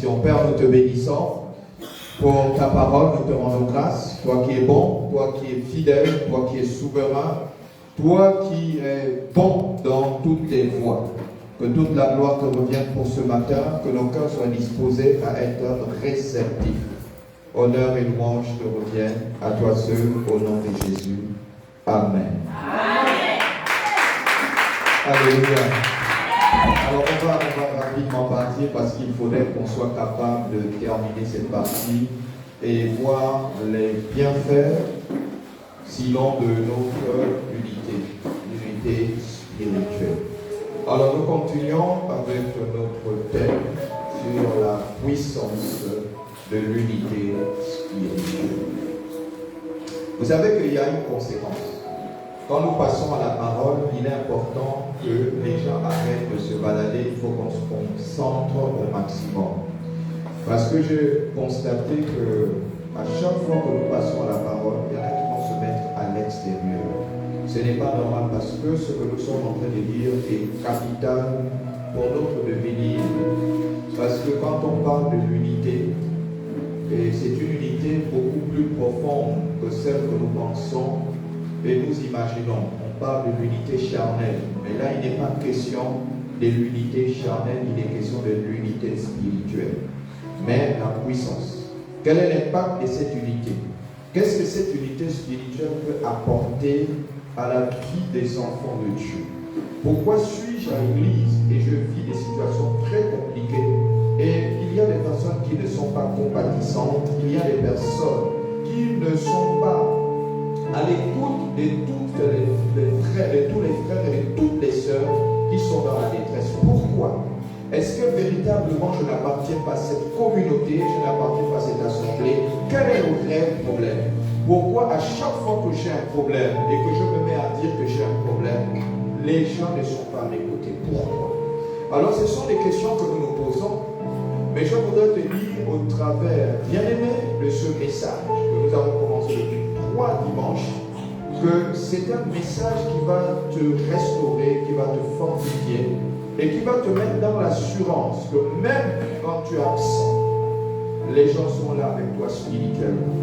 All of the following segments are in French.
Père, nous te bénissons pour ta parole, nous te rendons grâce, toi qui es bon, toi qui es fidèle, toi qui es souverain, toi qui es bon dans toutes tes voies. Que toute la gloire te revienne pour ce matin, que nos cœurs soient disposés à être réceptifs. Honneur et louange te reviennent à toi seul, au nom de Jésus. Amen. Amen. Alléluia. Alors on va rapidement partir parce qu'il faudrait qu'on soit capable de terminer cette partie et voir les bienfaits, sinon de notre unité spirituelle. Alors nous continuons avec notre thème sur la puissance de l'unité spirituelle. Vous savez qu'il y a une conséquence. Quand nous passons à la parole, il est important que les gens arrêtent de se balader, il faut qu'on se concentre au maximum. Parce que j'ai constaté que à chaque fois que nous passons à la parole, il y en a qui vont se mettre à l'extérieur. Ce n'est pas normal parce que ce que nous sommes en train de dire est capital pour notre devenir. Parce que quand on parle de l'unité, et c'est une unité beaucoup plus profonde que celle que nous pensons et nous imaginons. On parle de l'unité charnelle, mais là il n'est pas question de l'unité charnelle, il est question de l'unité spirituelle. Mais la puissance. Quel est l'impact de cette unité? Qu'est-ce que cette unité spirituelle peut apporter à la vie des enfants de Dieu? Pourquoi suis-je à l'église et je vis des situations très compliquées? Et il y a des personnes qui ne sont pas compatissantes, il y a des personnes qui ne sont pas à l'écoute de tous les frères et de toutes les sœurs qui sont dans la détresse. Pourquoi? Est-ce que véritablement je n'appartiens pas à cette communauté, je n'appartiens pas à cette assemblée? Quel est le vrai problème? Pourquoi à chaque fois que j'ai un problème et que je me mets à dire que j'ai un problème, les gens ne sont pas à mes côtés? Pourquoi? Alors ce sont des questions que nous nous posons, mais je voudrais te dire au travers, bien aimé, de ce message que nous avons commencé depuis 3 dimanches, que c'est un message qui va te restaurer, qui va te fortifier et qui va te mettre dans l'assurance que même quand tu es absent, les gens sont là avec toi spirituellement.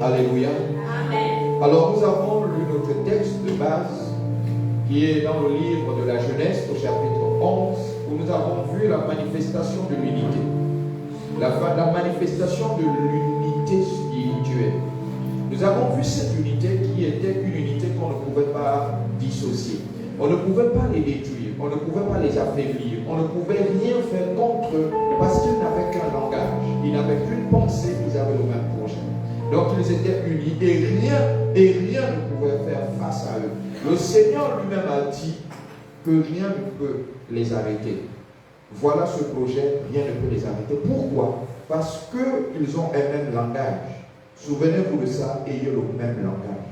Alléluia. Amen. Alors nous avons lu notre texte de base qui est dans le livre de la Genèse au chapitre 11 où nous avons vu la manifestation de l'unité. La manifestation de l'unité spirituelle. Nous avons vu cette unité qui était une unité qu'on ne pouvait pas dissocier. On ne pouvait pas les détruire, on ne pouvait pas les affaiblir, on ne pouvait rien faire contre eux parce qu'ils n'avaient qu'un langage, ils n'avaient qu'une pensée, ils avaient le même projet. Donc ils étaient unis et rien ne pouvait faire face à eux. Le Seigneur lui-même a dit que rien ne peut les arrêter. Voilà ce projet, rien ne peut les arrêter. Pourquoi? Parce qu'ils ont un même langage. Souvenez-vous de ça, ayez le même langage.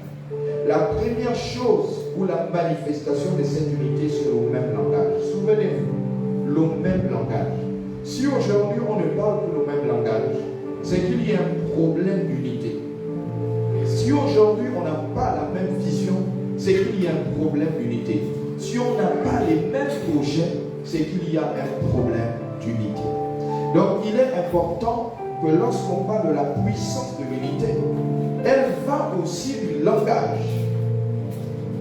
La première chose pour la manifestation de cette unité, c'est le même langage. Souvenez-vous, le même langage. Si aujourd'hui on ne parle que le même langage, c'est qu'il y a un problème d'unité. Si aujourd'hui on n'a pas la même vision, c'est qu'il y a un problème d'unité. Si on n'a pas les mêmes projets, c'est qu'il y a un problème d'unité. Donc il est important que lorsqu'on parle de la puissance de l'unité, elle va aussi du langage,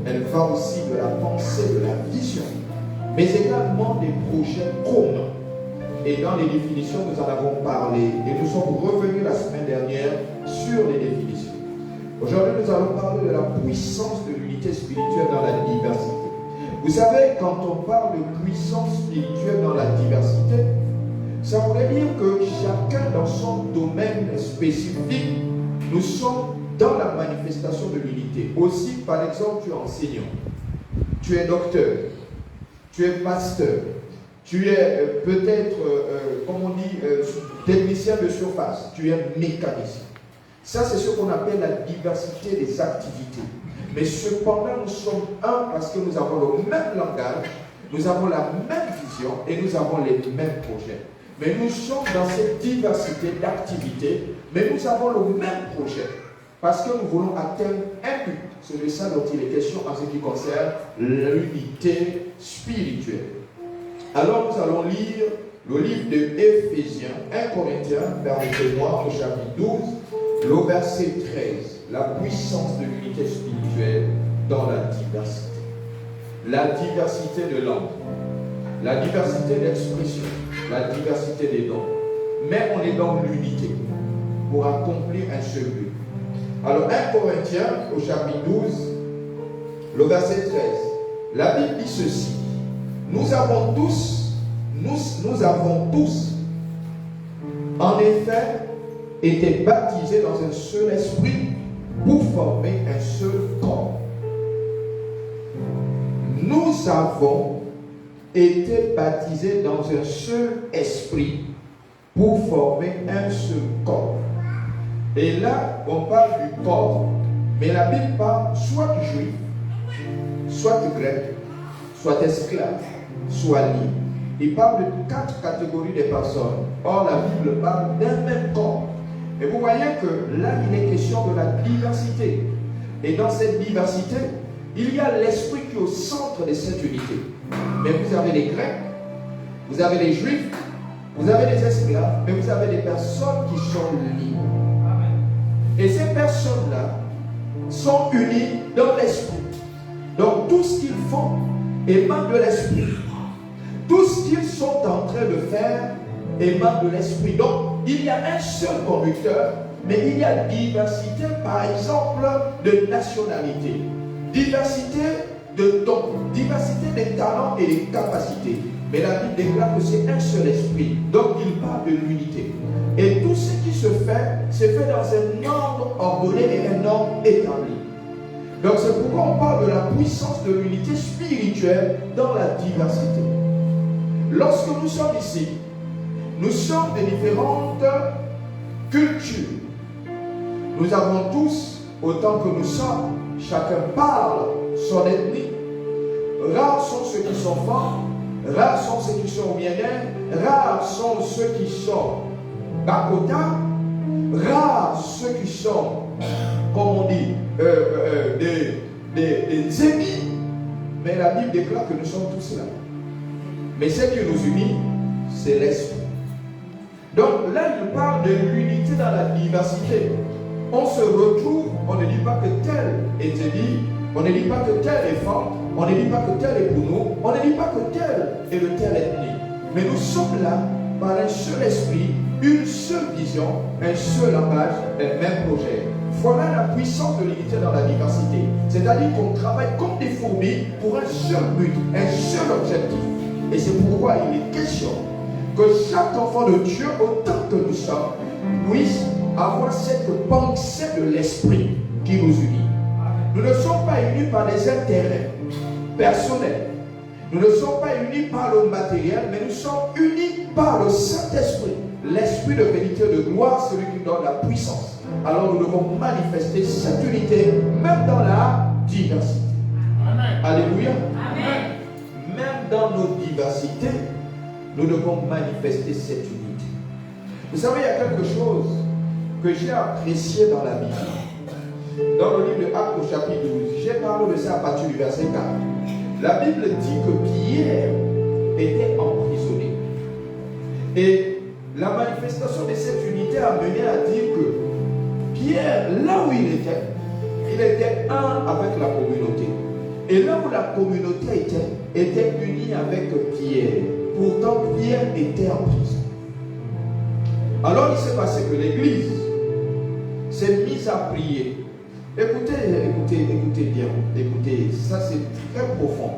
elle va aussi de la pensée, de la vision, mais également des projets communs. Et dans les définitions, nous en avons parlé et nous sommes revenus la semaine dernière sur les définitions. Aujourd'hui, nous allons parler de la puissance de l'unité spirituelle dans la diversité. Vous savez, quand on parle de puissance spirituelle dans la diversité, ça voudrait dire que chacun dans son domaine spécifique, nous sommes dans la manifestation de l'unité. Aussi, par exemple, tu es enseignant, tu es docteur, tu es pasteur, tu es peut-être, comme on dit, technicien de surface, tu es mécanicien. Ça, c'est ce qu'on appelle la diversité des activités. Mais cependant, nous sommes un parce que nous avons le même langage, nous avons la même vision et nous avons les mêmes projets. Mais nous sommes dans cette diversité d'activités, mais nous avons le même projet. Parce que nous voulons atteindre un but. C'est de ça dont il est question en ce qui concerne l'unité spirituelle. Alors nous allons lire le livre de Éphésiens, 1 Corinthiens, permettez-moi, au chapitre 12, le verset 13, la puissance de l'unité spirituelle dans la diversité. La diversité de langue, la diversité d'expression, la diversité des dons. Mais on est dans l'unité pour accomplir un seul but. Alors 1 Corinthiens au chapitre 12, le verset 13, la Bible dit ceci. Nous avons tous, en effet, été baptisés dans un seul esprit pour former un seul corps. Nous avons été baptisés dans un seul esprit pour former un seul corps. Et là, on parle du corps, mais la Bible parle soit du juif, soit du grec, soit esclave, soit libre. Il parle de 4 catégories de personnes. Or, la Bible parle d'un même corps. Et vous voyez que là, il est question de la diversité. Et dans cette diversité, il y a l'esprit qui est au centre de cette unité. Mais vous avez les Grecs, vous avez les Juifs, vous avez les esclaves, mais vous avez des personnes qui sont libres. Et ces personnes-là sont unies dans l'esprit. Donc tout ce qu'ils font émane de l'esprit. Tout ce qu'ils sont en train de faire émane de l'esprit. Donc il y a un seul conducteur, mais il y a diversité, par exemple, de nationalité, diversité de dons, diversité des talents et des capacités. Mais la Bible déclare que c'est un seul esprit. Donc il parle de l'unité. Et tout ce qui se fait dans un ordre ordonné et un ordre établi. Donc c'est pourquoi on parle de la puissance de l'unité spirituelle dans la diversité. Lorsque nous sommes ici, nous sommes de différentes cultures. Nous avons tous, autant que nous sommes, chacun parle son ethnie. Rares sont ceux qui sont forts, rares sont ceux qui sont Mienais, rares sont ceux qui sont Bakota, rares ceux qui sont, comme on dit, des ennemis. Mais la Bible déclare que nous sommes tous là. Mais ce qui nous unit, c'est l'esprit. Donc là, il parle de l'unité dans la diversité. On se retrouve, on ne dit pas que tel est élu, on ne dit pas que tel est fort, on ne dit pas que tel est pour nous, on ne dit pas que tel est de telle ethnie. Mais nous sommes là par un seul esprit, une seule vision, un seul langage, un même projet. Voilà la puissance de l'unité dans la diversité. C'est-à-dire qu'on travaille comme des fourmis pour un seul but, un seul objectif. Et c'est pourquoi il est question que chaque enfant de Dieu, autant que nous sommes, puisse avoir cette pensée de l'esprit qui nous unit. Nous ne sommes pas unis par des intérêts personnels. Nous ne sommes pas unis par le matériel, mais nous sommes unis par le Saint-Esprit. L'Esprit de vérité, de gloire, celui qui donne la puissance. Alors nous devons manifester cette unité, même dans la diversité. Amen. Alléluia. Amen. Même dans nos diversités, nous devons manifester cette unité. Vous savez, il y a quelque chose que j'ai apprécié dans la Bible. Dans le livre de Actes au chapitre 12, j'ai parlé de ça à partir du verset 4. La Bible dit que Pierre était emprisonné. Et la manifestation de cette unité a mené à dire que Pierre, là où il était un avec la communauté. Et là où la communauté était unie avec Pierre. Pourtant, Pierre était en prison. Alors, il s'est passé que l'Église s'est mise à prier. Écoutez bien. Écoutez, ça c'est très profond.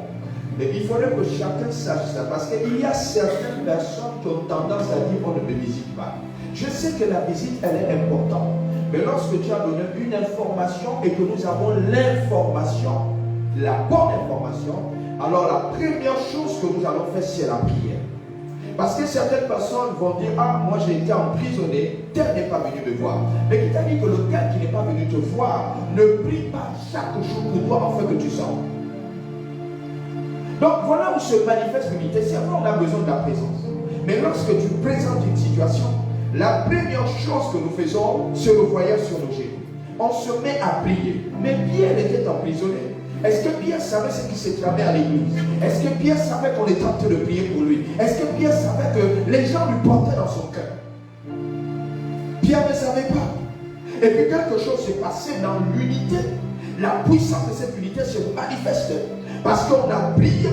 Mais il faudrait que chacun sache ça. Parce qu'il y a certaines personnes qui ont tendance à dire on ne me visite pas. Je sais que la visite, elle est importante. Mais lorsque tu as donné une information et que nous avons l'information, la bonne information, alors la première chose que nous allons faire, c'est la prière. Parce que certaines personnes vont dire, ah, moi j'ai été emprisonné, tel n'est pas venu me voir. Mais qui t'a dit que le tel qui n'est pas venu te voir ne prie pas chaque jour pour toi afin que tu sortes. Donc voilà où se manifeste l'unité. C'est vrai, on a besoin de la présence. Mais lorsque tu présentes une situation, la première chose que nous faisons, c'est le voyage sur nos genoux. On se met à prier. Mais Pierre était emprisonné. Est-ce que Pierre savait ce qui se tramait à l'église? Est-ce que Pierre savait qu'on était en train de prier pour lui? Est-ce que Pierre savait que les gens lui portaient dans son cœur? Pierre ne savait pas. Et puis quelque chose s'est passé dans l'unité. La puissance de cette unité se manifeste. Parce qu'on a prié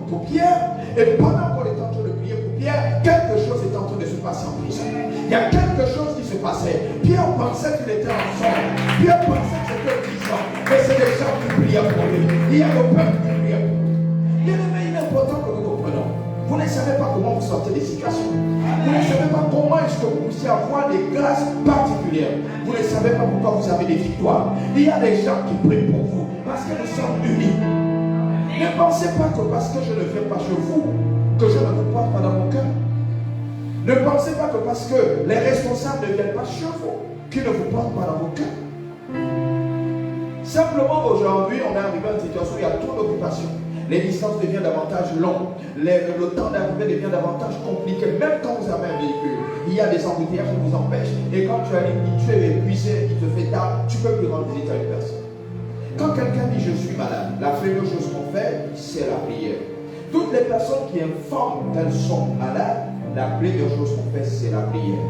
pour Pierre. Et pendant qu'on est en train de prier pour Pierre, quelque chose est en train de se passer en prison. Il y a quelque chose qui se passait. Pierre pensait qu'il était ensemble. Pierre pensait que c'était puissant. Mais c'est des gens qui priaient pour lui. Il y a le peuple qui priait pour lui. Bien aimé, il est important que nous comprenions. Vous ne savez pas comment vous sortez des situations. Vous ne savez pas comment est-ce que vous puissiez avoir des grâces particulières. Vous ne savez pas pourquoi vous avez des victoires. Il y a des gens qui prient pour vous parce que nous sommes unis. Ne pensez pas que parce que je ne viens pas chez vous, que je ne vous porte pas dans mon cœur. Ne pensez pas que parce que les responsables ne viennent pas chez vous, qu'ils ne vous portent pas dans vos cœurs. Simplement aujourd'hui, on est arrivé à une situation où il y a trop d'occupations. Les distances deviennent davantage longues. Le temps d'arrivée devient davantage compliqué. Même quand vous avez un véhicule, il y a des embouteillages qui vous empêchent. Et quand tu es épuisé, il te fait tard, tu ne peux plus rendre visite à une personne. Quand quelqu'un dit je suis malade, la première chose qu'on fait, c'est la prière. Toutes les personnes qui informent qu'elles sont malades, la première chose qu'on fait, c'est la prière.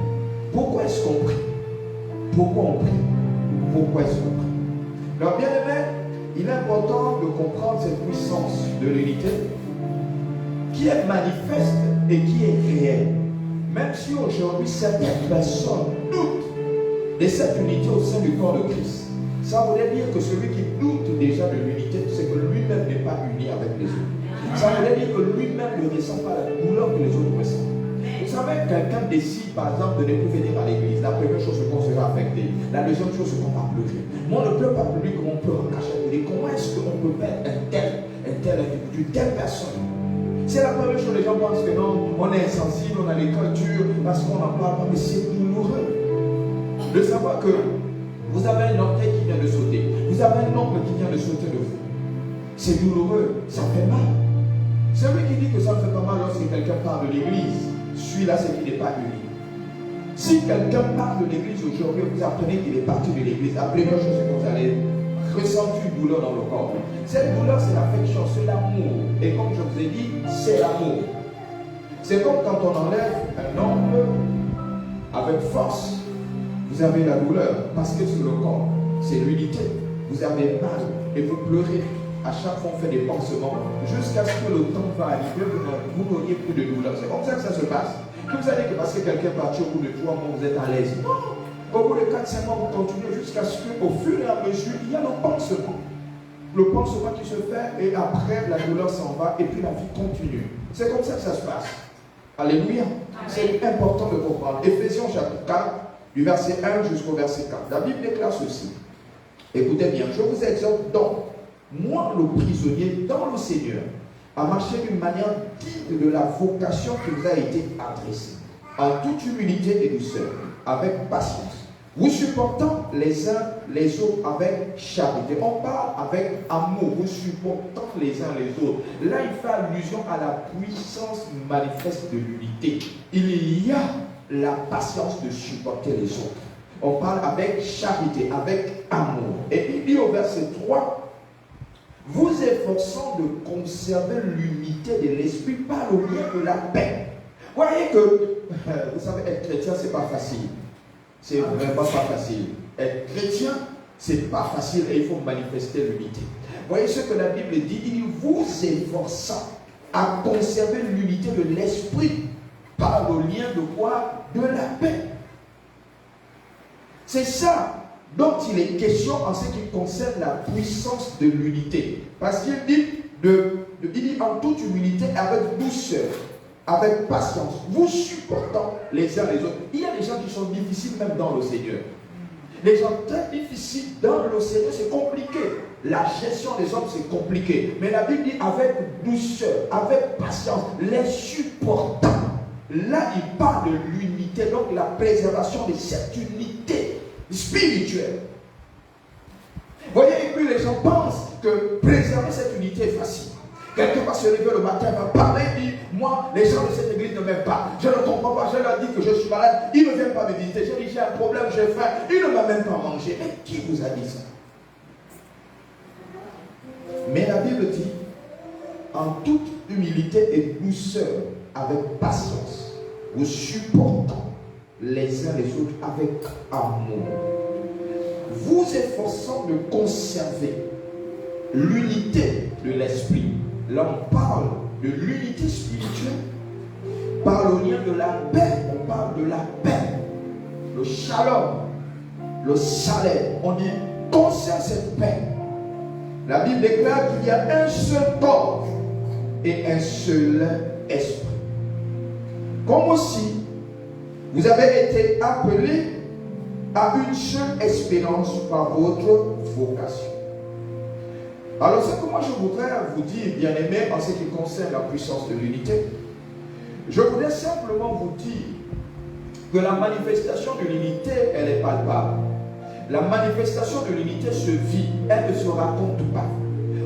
Pourquoi est-ce qu'on prie? Pourquoi on prie? Pourquoi est-ce qu'on prie? Alors bien aimé, il est important de comprendre cette puissance de l'unité qui est manifeste et qui est réelle. Même si aujourd'hui certaines personnes doutent de cette unité au sein du corps de Christ, ça voudrait dire que celui qui doute déjà de l'unité, c'est que lui-même n'est pas uni avec les autres. Ça voudrait dire que lui-même ne ressent pas la douleur que les autres ressentent. Vous savez, quelqu'un décide par exemple de ne plus venir à l'église. La première chose, c'est qu'on sera affecté. La deuxième chose, c'est qu'on va pleurer. Moi, on ne pleure pas pour lui comme on pleure en cachette. Comment est-ce qu'on peut perdre un tel individu, telle personne? C'est la première chose, les gens pensent que non, on est insensible, on a les cœurs durs, parce qu'on n'en parle pas, mais c'est douloureux de savoir que vous avez un orteil qui vient de sauter, vous avez un ongle qui vient de sauter de vous. C'est douloureux, ça fait mal. Celui qui dit que ça ne fait pas mal lorsque quelqu'un parle de l'église, celui-là c'est qu'il n'est pas uni. Si quelqu'un parle de l'église aujourd'hui, vous apprenez qu'il est parti de l'église, la première chose c'est que vous allez ressentir une douleur dans le corps. Cette douleur c'est l'affection, c'est l'amour. Et comme je vous ai dit, c'est l'amour. C'est comme quand on enlève un ongle avec force. Vous avez la douleur parce que sur le corps, c'est l'unité. Vous avez mal et vous pleurez. À chaque fois, on fait des pansements jusqu'à ce que le temps va arriver, vous n'auriez plus de douleur. C'est comme ça que ça se passe. Que vous allez que parce que quelqu'un est parti au bout de 3 mois, vous êtes à l'aise. Non. Au bout de 4-5 mois, vous continuez jusqu'à ce qu'au fur et à mesure, il y a le pansement. Le pansement qui se fait et après, la douleur s'en va et puis la vie continue. C'est comme ça que ça se passe. Alléluia. C'est important de comprendre. Éphésiens chapitre 4. Du verset 1 jusqu'au verset 4. La Bible déclare ceci. Écoutez bien, je vous exhorte donc, moi le prisonnier dans le Seigneur, à marcher d'une manière digne de la vocation qui vous a été adressée, en toute humilité et douceur, avec patience, vous supportant les uns les autres avec charité. On parle avec amour, vous supportant les uns les autres. Là, il fait allusion à la puissance manifeste de l'unité. Il y a la patience de supporter les autres. On parle avec charité, avec amour. Et il dit au verset 3, vous efforçant de conserver l'unité de l'esprit par le lien de la paix. Vous voyez que, vous savez, être chrétien, c'est pas facile. C'est vraiment pas facile. Être chrétien, c'est pas facile et il faut manifester l'unité. Vous voyez ce que la Bible dit, il dit, vous efforçant à conserver l'unité de l'esprit par le lien de quoi? De la paix. C'est ça dont il est question en ce qui concerne la puissance de l'unité. Parce qu'il dit, il dit en toute humilité, avec douceur, avec patience, vous supportant les uns les autres. Il y a des gens qui sont difficiles même dans le Seigneur. Les gens très difficiles dans le Seigneur, c'est compliqué. La gestion des hommes, c'est compliqué. Mais la Bible dit avec douceur, avec patience, les supportant. Là, il parle de l'unité, donc la préservation de cette unité spirituelle. Vous voyez, et puis les gens pensent que préserver cette unité est facile. Quelqu'un va se lever le matin, va parler, dit, moi, les gens de cette église ne m'aiment pas. Je ne comprends pas, je leur dis que je suis malade, ils ne viennent pas me visiter. Je dis, j'ai un problème, j'ai faim, ils ne m'ont même pas mangé. Mais qui vous a dit ça? Mais la Bible dit, en toute humilité et douceur, avec patience, vous supportant les uns les autres avec amour, vous efforçant de conserver l'unité de l'esprit. Là, on parle de l'unité spirituelle. Par le lien de la paix, on parle de la paix, le shalom, le salem. On dit, conserve cette paix. La Bible déclare qu'il y a un seul corps et un seul esprit. Comme aussi, vous avez été appelés à une seule espérance par votre vocation. Alors, ce que moi je voudrais vous dire, bien-aimés, en ce qui concerne la puissance de l'unité, je voudrais simplement vous dire que la manifestation de l'unité, elle est palpable. La manifestation de l'unité se vit, elle ne se raconte pas.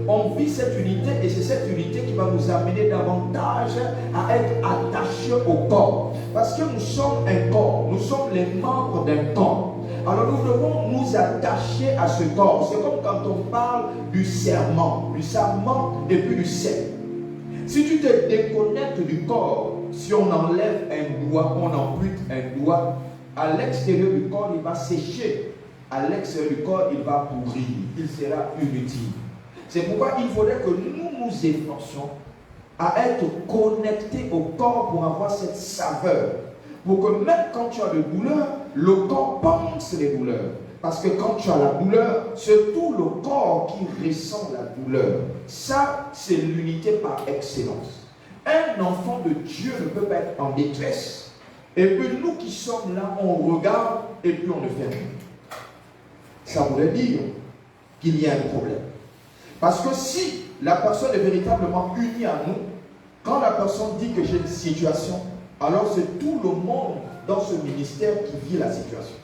On vit cette unité et c'est cette unité qui va nous amener davantage à être attachés au corps. Parce que nous sommes un corps, nous sommes les membres d'un corps. Alors nous devons nous attacher à ce corps. C'est comme quand on parle du serment et puis du serment. Si tu te déconnectes du corps, si on enlève un doigt, on ampute un doigt, à l'extérieur du corps, il va sécher. À l'extérieur du corps, il va pourrir. Il sera inutile. C'est pourquoi il faudrait que nous nous efforcions à être connectés au corps pour avoir cette saveur. Pour que même quand tu as de douleur, le corps pense les douleurs. Parce que quand tu as la douleur, c'est tout le corps qui ressent la douleur. Ça, c'est l'unité par excellence. Un enfant de Dieu ne peut pas être en détresse. Et puis nous qui sommes là, on regarde et puis on ne fait rien. Ça voudrait dire qu'il y a un problème. Parce que si la personne est véritablement unie à nous, quand la personne dit que j'ai une situation, alors c'est tout le monde dans ce ministère qui vit la situation.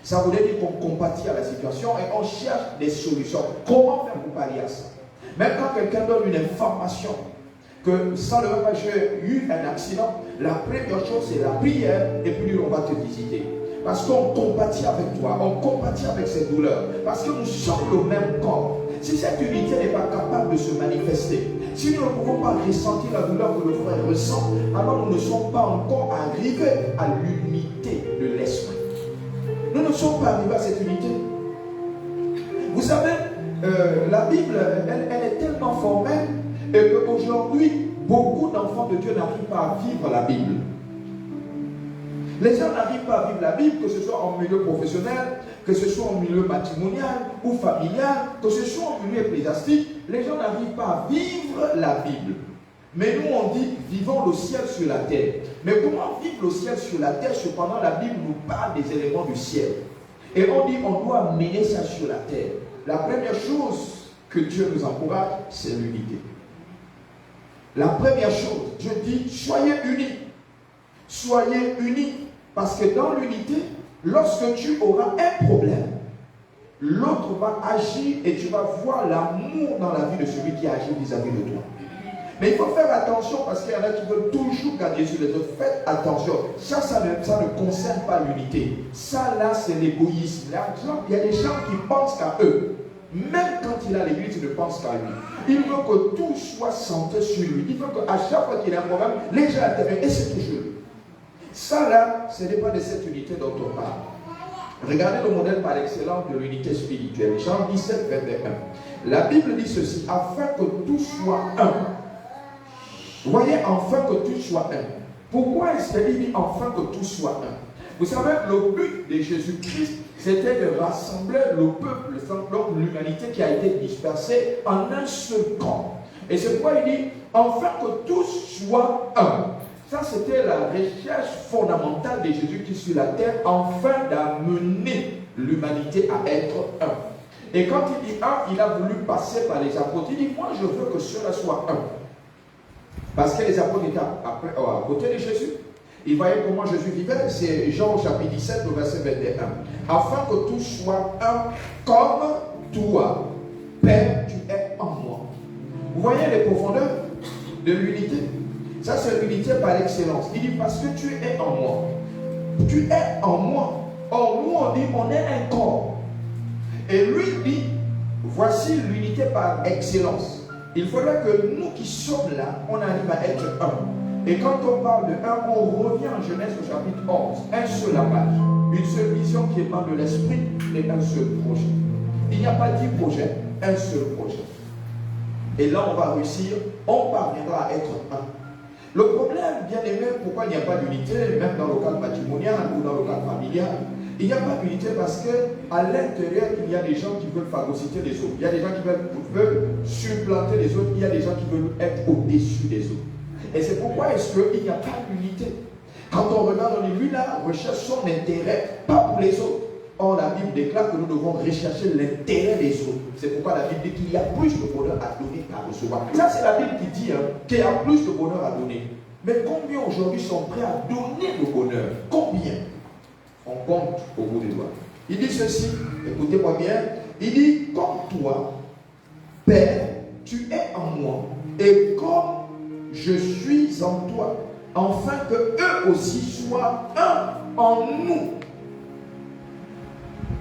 Ça voudrait dire qu'on compatit à la situation et on cherche des solutions. Comment faire pour pallier à ça? Même quand quelqu'un donne une information, que sans le même j'ai eu un accident, la première chose c'est la prière et puis on va te visiter. Parce qu'on compatit avec toi, on compatit avec cette douleur. Parce que nous sommes le même corps. Si cette unité n'est pas capable de se manifester, si nous ne pouvons pas ressentir la douleur que le frère ressent, alors nous ne sommes pas encore arrivés à l'unité de l'esprit. Nous ne sommes pas arrivés à cette unité. Vous savez, la Bible, elle est tellement formelle et qu'aujourd'hui, beaucoup d'enfants de Dieu n'arrivent pas à vivre la Bible. Les gens n'arrivent pas à vivre la Bible, que ce soit en milieu professionnel, que ce soit en milieu matrimonial ou familial, que ce soit en milieu ecclésiastique. Les gens n'arrivent pas à vivre la Bible. Mais nous, on dit, vivons le ciel sur la terre. Mais comment vivre le ciel sur la terre? Cependant, la Bible nous parle des éléments du ciel. Et on dit, on doit mener ça sur la terre. La première chose que Dieu nous encourage, c'est l'unité. La première chose, je dis, soyez unis. Soyez unis. Parce que dans l'unité, lorsque tu auras un problème, l'autre va agir et tu vas voir l'amour dans la vie de celui qui agit vis-à-vis de toi. Mais il faut faire attention parce qu'il y en a qui veulent toujours gagner sur les autres. Faites attention. Ça ne concerne pas l'unité. Ça, là, c'est l'égoïsme. Il y a des gens qui pensent qu'à eux. Même quand il a l'église, il ne pense qu'à lui. Il veut que tout soit centré sur lui. Il veut qu'à chaque fois qu'il a un problème, les gens interviennent. Et c'est toujours lui. Ça, là, ce n'est pas de cette unité dont on parle. Regardez le modèle par excellence de l'unité spirituelle. Jean 17, 21. La Bible dit ceci, afin que tout soit un. Vous voyez, afin que tout soit un. Pourquoi est-ce qu'il dit afin que tout soit un? Vous savez, le but de Jésus-Christ, c'était de rassembler le peuple, donc l'humanité qui a été dispersée en un seul camp. Et c'est pourquoi il dit, afin que tous soient un. Ça, c'était la recherche fondamentale de Jésus-Christ sur la terre, afin d'amener l'humanité à être un. Et quand il dit un, il a voulu passer par les apôtres. Il dit, moi, je veux que cela soit un. Parce que les apôtres étaient à côté de Jésus. Ils voyaient comment Jésus vivait. C'est Jean chapitre 17, le verset 21. Afin que tout soit un comme toi. Père, tu es en moi. Vous voyez les profondeurs de l'unité? Ça, c'est l'unité par excellence. Il dit, parce que tu es en moi. Tu es en moi. Or, nous, on dit, on est un corps. Et lui dit, voici l'unité par excellence. Il faudrait que nous qui sommes là, on arrive à être un. Et quand on parle de un, on revient en Genèse au chapitre 11. Un seul image, une seule vision qui émane de l'esprit et un seul projet. Il n'y a pas 10 projets, un seul projet. Et là, on va réussir, on parviendra à être un. Le problème, bien aimé, pourquoi il n'y a pas d'unité, même dans le cadre matrimonial ou dans le cadre familial, il n'y a pas d'unité parce qu'à l'intérieur, il y a des gens qui veulent phagocyter les autres. Il y a des gens qui veulent supplanter les autres. Il y a des gens qui veulent être au-dessus des autres. Et c'est pourquoi est-ce qu'il n'y a pas d'unité. Quand on regarde, on dit, lui là, recherche son intérêt, pas pour les autres. Or, la Bible déclare que nous devons rechercher l'intérêt des autres. C'est pourquoi la Bible dit qu'il y a plus de bonheur à donner qu'à recevoir. Ça, c'est la Bible qui dit qu'il y a plus de bonheur à donner. Mais combien aujourd'hui sont prêts à donner le bonheur? Combien? On compte au bout des doigts. Il dit ceci, écoutez-moi bien. Il dit, comme toi, Père, tu es en moi, et comme je suis en toi, afin que eux aussi soient un en nous.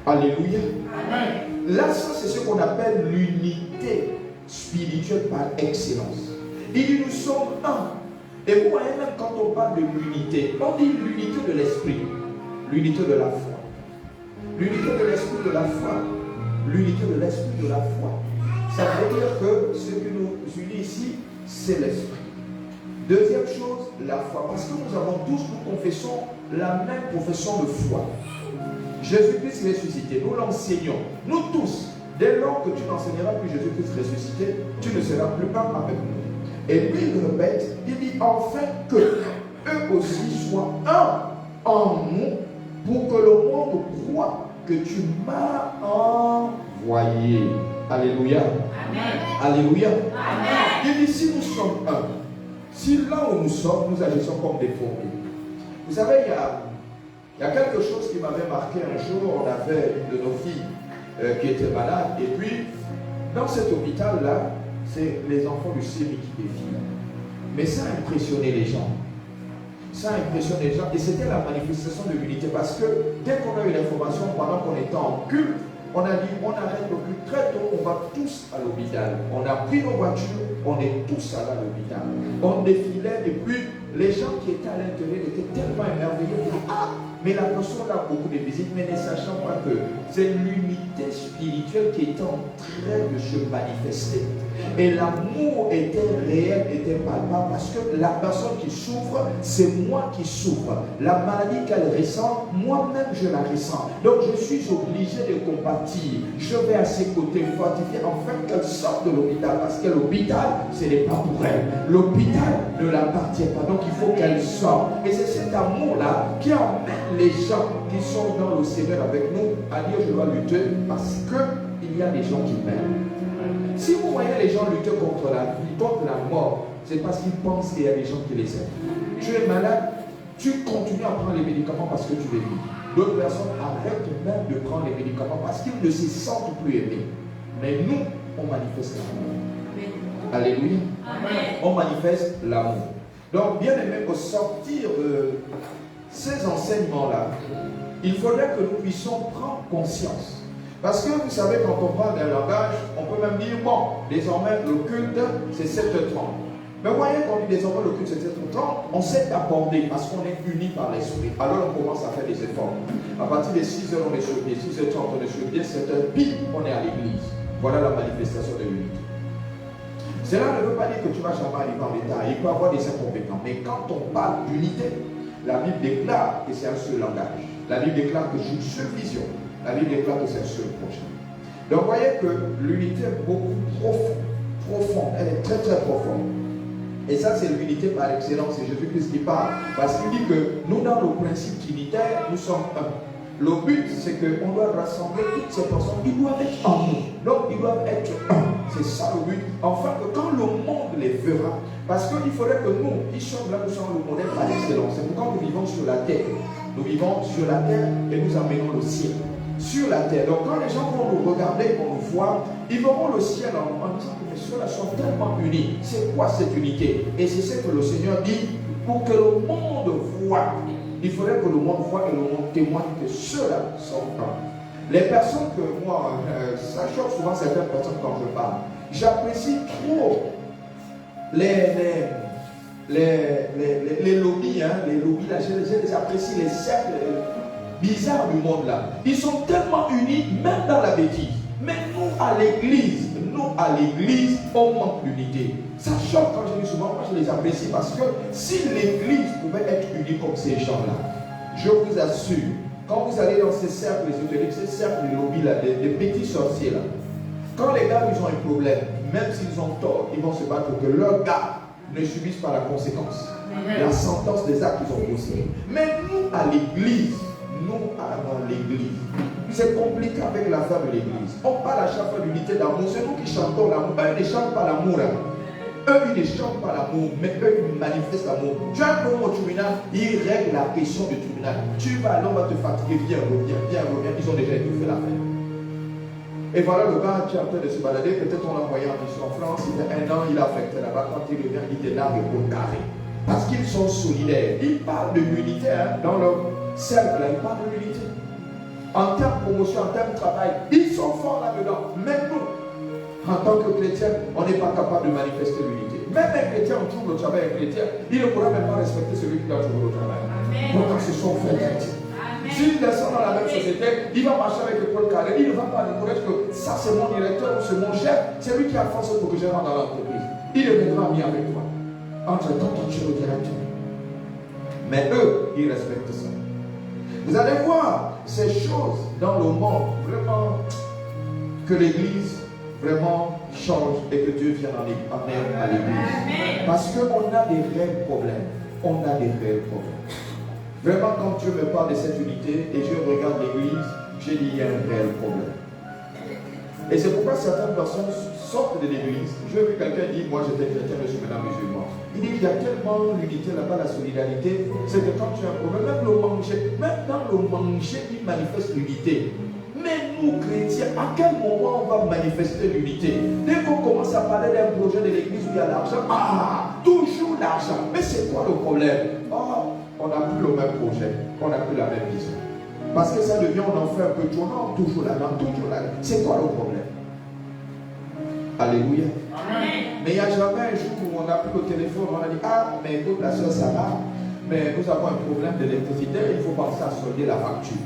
Alléluia. Amen. Là, ça, c'est ce qu'on appelle l'unité spirituelle par excellence. Il dit, nous sommes un. Et vous voyez, même quand on parle de l'unité, on dit l'unité de l'esprit, l'unité de la foi. L'unité de l'esprit de la foi. L'unité de l'esprit de la foi. Ça veut dire que ce qui nous unit ici, c'est l'esprit. Deuxième chose, la foi. Parce que nous avons tous, nous confessons la même profession de foi. Jésus-Christ ressuscité, nous l'enseignons. Nous tous, dès lors que tu n'enseigneras plus Jésus-Christ ressuscité, tu ne seras plus pas avec nous. Et lui, il répète, il dit enfin que eux aussi soient un en nous pour que le monde croit que tu m'as envoyé. Alléluia. Amen. Alléluia. Amen. Il dit si nous sommes un, si là où nous sommes, nous agissons comme des fourmis. Vous savez, il y a quelque chose qui m'avait marqué un jour. On avait une de nos filles qui était malade. Et puis, dans cet hôpital-là, c'est les enfants du CMI qui défilent. Mais ça a impressionné les gens. Ça a impressionné les gens. Et c'était la manifestation de l'unité. Parce que dès qu'on a eu l'information, pendant qu'on était en culte, on a dit, on arrête le culte très tôt, on va tous à l'hôpital. On a pris nos voitures, on est tous allés à l'hôpital. On défilait et puis les gens qui étaient à l'intérieur étaient tellement émerveillés. Mais la personne a beaucoup de visites, mais ne sachant pas que c'est l'unité spirituelle qui était en train de se manifester. Et l'amour était réel, était palpable, parce que la personne qui souffre, c'est moi qui souffre. La maladie qu'elle ressent, moi-même je la ressens. Donc je suis obligé de compatir. Je vais à ses côtés fortifier afin qu'elle sorte de l'hôpital, parce que l'hôpital, ce n'est pas pour elle. L'hôpital ne l'appartient pas, donc il faut qu'elle sorte. Et c'est cet amour-là qui emmène les gens qui sont dans le Seigneur avec nous à dire je dois lutter parce qu'il y a des gens qui meurent. Si vous voyez les gens lutter contre la vie, contre la mort, c'est parce qu'ils pensent qu'il y a des gens qui les aiment. Tu es malade, tu continues à prendre les médicaments parce que tu les vis. D'autres personnes arrêtent même de prendre les médicaments parce qu'ils ne se sentent plus aimés. Mais nous, on manifeste l'amour. Alléluia. Amen. On manifeste l'amour. Donc, bien aimé, au sortir de ces enseignements-là, il faudrait que nous puissions prendre conscience. Parce que vous savez, quand on parle d'un langage, on peut même dire, bon, désormais le culte, c'est 7h30. Mais vous voyez, quand on dit désormais le culte, c'est 7h30, on s'est accordé parce qu'on est unis par l'esprit. Alors on commence à faire des efforts. À partir de 6h, on est sur pied, 6h30, on est sur pied, 7h, pile, on est à l'église. Voilà la manifestation de l'unité. Cela ne veut pas dire que tu vas jamais arriver en état. Il peut y avoir des incompétents. Mais quand on parle d'unité, la Bible déclare que c'est un seul langage. La Bible déclare que c'est une seule vision. La Bible déclare que c'est un seul projet. Donc vous voyez que l'unité est beaucoup profonde. Elle est très très profonde. Et ça c'est l'unité par excellence. C'est Jésus-Christ qui parle. Parce qu'il dit que nous dans le principe trinitaire, nous sommes un. Le but c'est qu'on doit rassembler toutes ces personnes. Ils doivent être en nous. Donc ils doivent être un. C'est ça le but. Enfin que quand le monde les verra, parce qu'il faudrait que nous, qui sommes là, nous sommes le modèle par excellence. C'est pourquoi nous vivons sur la terre. Nous vivons sur la terre et nous amenons le ciel. Sur la terre. Donc quand les gens vont nous regarder, vont nous voir, ils verront le ciel en disant que ceux-là sont tellement unis. C'est quoi cette unité? Et c'est ce que le Seigneur dit, pour que le monde voit. Il faudrait que le monde voit et le monde témoigne que ceux-là sont un. Les personnes que moi, ça choque souvent certaines personnes quand je parle. J'apprécie trop les lobbies, les lobbies là, j'apprécie les cercles bizarres du monde là. Ils sont tellement unis, même dans la bêtise. Mais nous à l'église, on manque d'unité. Ça choque quand je dis souvent, moi je les apprécie parce que si l'église pouvait être unie comme ces gens-là, je vous assure, quand vous allez dans ces cercles ésotériques, ces cercles de lobby là, des petits sorciers là, quand les gars ils ont un problème, même s'ils ont tort, ils vont se battre pour que leurs gars ne subissent pas la conséquence, la sentence des actes qu'ils ont posés. Mais nous à l'église, c'est compliqué avec la femme de l'église. On parle à chaque fois d'unité d'amour. C'est nous qui chantons l'amour. Eux ne chantent pas l'amour. Eux, ils ne chantent pas l'amour, mais eux, ils manifestent l'amour. Tu as un problème au tribunal, ils règlent la question du tribunal. Tu vas aller, on va te fatiguer, viens, reviens. Ils ont déjà tout fait l'affaire. Et voilà le gars qui est en train de se balader. Peut-être on l'a envoyé en mission en France. Il fait 1 an, il a affecté là-bas. Quand il revient, il te largue au carré. Parce qu'ils sont solidaires. Ils parlent de l'unité dans leur cercle. Ils parlent de l'unité. En termes de promotion, en termes de travail, ils sont forts là-dedans. Même nous, en tant que chrétiens, on n'est pas capable de manifester l'unité. Même un chrétien, on trouve le travail un chrétien, il ne pourra même pas respecter celui qui doit trouver le travail. Pourtant, ce sont frères chrétiens. S'il descend dans la même société, il va marcher avec le Paul Carré, il ne va pas reconnaître que ça c'est mon directeur ou c'est mon chef, c'est lui qui a forcé pour que je rentre dans l'entreprise. Il deviendra ami avec toi. Entre-temps, tu es le directeur. Mais eux, ils respectent ça. Vous allez voir ces choses dans le monde, vraiment, que l'Église vraiment change et que Dieu vienne en aide à l'Église. Parce qu'on a des réels problèmes. Vraiment, quand Dieu me parle de cette unité et je regarde l'Église, j'ai dit il y a un réel problème. Et c'est pourquoi certaines personnes sortent de l'Église. Je vu quelqu'un dire, moi j'étais chrétien, je suis maintenant musulman. Il dit qu'il y a tellement l'unité là-bas, la solidarité, c'est que quand tu as un problème, même dans le manger, il manifeste l'unité. Mais nous, chrétiens, à quel moment on va manifester l'unité? Dès qu'on commence à parler d'un projet de l'église où il y a l'argent, toujours l'argent. Mais c'est quoi le problème? On n'a plus le même projet, on n'a plus la même vision. Parce que ça devient, on en fait un peu tournant, toujours là-dedans, toujours là. C'est quoi le problème? Alléluia. Amen. Mais il n'y a jamais un jour où on a pris le téléphone, on a dit, mais écoute, la soeur Sarah, mais nous avons un problème d'électricité, il faut penser à solder la facture.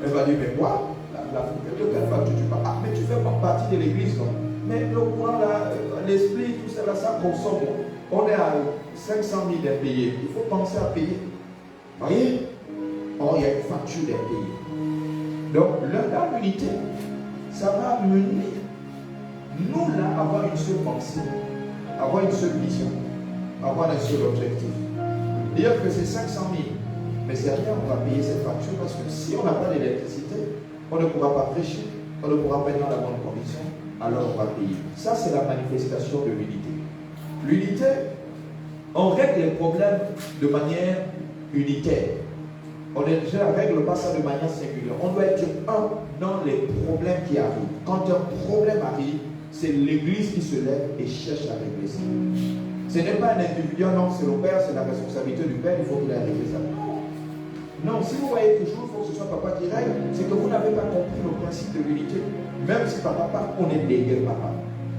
Elle va dire, mais quoi? La facture, tu parles. Mais tu fais pas partie de l'église, non? Mais le courant, l'esprit, tout ça, là, ça consomme. On est à 500 000 d'impayés. Il faut penser à payer. Vous voyez? Or, il y a une facture d'impayés. Donc, dans l'unité, ça va mener. Nous, là, avoir une seule pensée, avoir une seule vision, avoir un seul objectif. Dire que c'est 500 000. Mais c'est rien, on va payer cette facture parce que si on n'a pas d'électricité, on ne pourra pas prêcher, on ne pourra pas être dans la bonne condition, alors on va payer. Ça, c'est la manifestation de l'unité. L'unité, on règle les problèmes de manière unitaire. On ne règle pas ça de manière singulière. On doit être un dans les problèmes qui arrivent. Quand un problème arrive, c'est l'église qui se lève et cherche à régler ça. Ce n'est pas un individu, non, c'est le père, c'est la responsabilité du père, il faut qu'il ait réglé ça. Non, si vous voyez toujours, il faut que ce soit papa qui règle, c'est que vous n'avez pas compris le principe de l'unité. Même si papa part, on est derrière papa.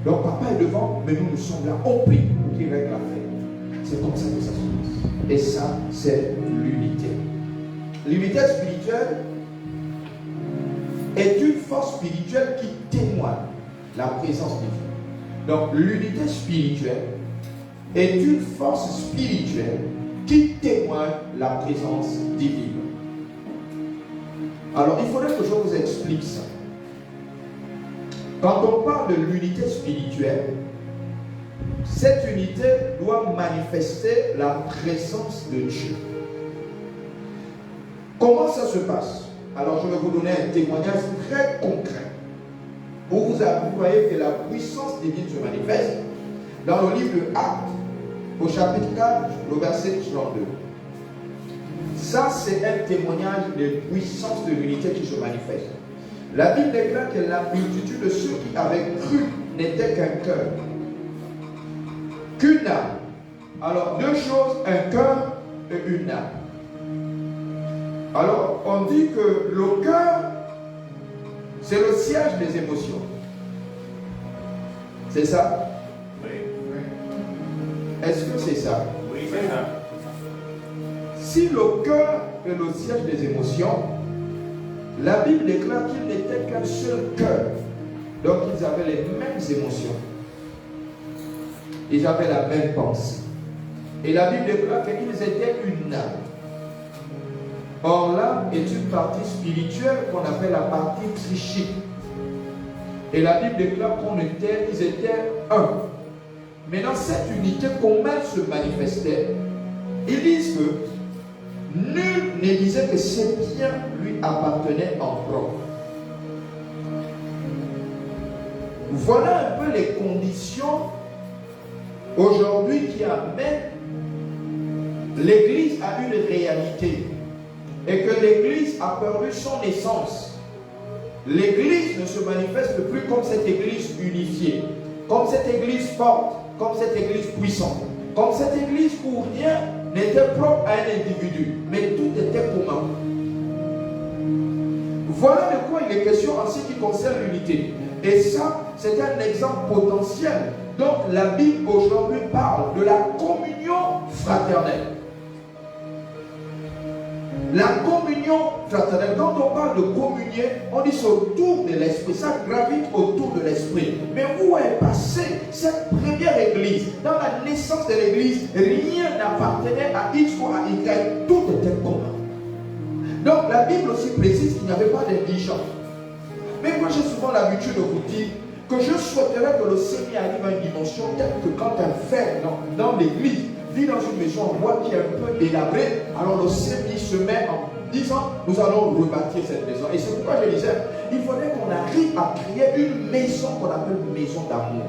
Donc papa est devant, mais nous sommes là, on prie pour qu'il règle l'affaire. C'est comme ça que ça se passe. Et ça, c'est l'unité. L'unité spirituelle est une force spirituelle qui témoigne la présence divine. Donc l'unité spirituelle est une force spirituelle qui témoigne la présence divine. Alors, il faudrait que je vous explique ça. Quand on parle de l'unité spirituelle, cette unité doit manifester la présence de Dieu. Comment ça se passe? Alors, je vais vous donner un témoignage très concret. Où vous voyez que la puissance divine se manifeste dans le livre de Actes, au chapitre 4, le verset 32. Ça, c'est un témoignage de puissance de l'unité qui se manifeste. La Bible déclare que la multitude de ceux qui avaient cru n'était qu'un cœur, qu'une âme. Alors, deux choses, un cœur et une âme. Alors, on dit que le cœur, c'est le siège des émotions. C'est ça? Oui. Est-ce que c'est ça? Oui, c'est ça. Si le cœur est le siège des émotions, la Bible déclare qu'il n'était qu'un seul cœur. Donc ils avaient les mêmes émotions. Ils avaient la même pensée. Et la Bible déclare qu'ils étaient une âme. Or l'âme est une partie spirituelle qu'on appelle la partie psychique. Et la Bible déclare qu'ils étaient un. Maintenant, cette unité, comment elle se manifestait? Ils disent que nul ne disait que ses biens lui appartenaient en propre. Voilà un peu les conditions aujourd'hui qui amènent l'Église à une réalité. Et que l'Église a perdu son essence. L'Église ne se manifeste plus comme cette Église unifiée, comme cette Église forte, comme cette Église puissante, comme cette Église où rien n'était propre à un individu, mais tout était commun. Voilà de quoi il est question en ce qui concerne l'unité. Et ça, c'est un exemple potentiel. Donc la Bible aujourd'hui parle de la communion fraternelle. La communion fraternelle, quand on parle de communier, on dit c'est autour de l'esprit, ça gravite autour de l'esprit. Mais où est passée cette première église? Dans la naissance de l'église, rien n'appartenait à X ou à Y, tout était commun. Donc la Bible aussi précise qu'il n'y avait pas d'indigence. Mais moi j'ai souvent l'habitude de vous dire que je souhaiterais que le Seigneur arrive à une dimension telle que quand un frère dans l'église vit dans une maison en bois qui est un peu délabrée, alors le Seigneur se met en disant nous allons rebâtir cette maison. Et c'est pourquoi je disais, il faudrait qu'on arrive à créer une maison qu'on appelle une maison d'amour.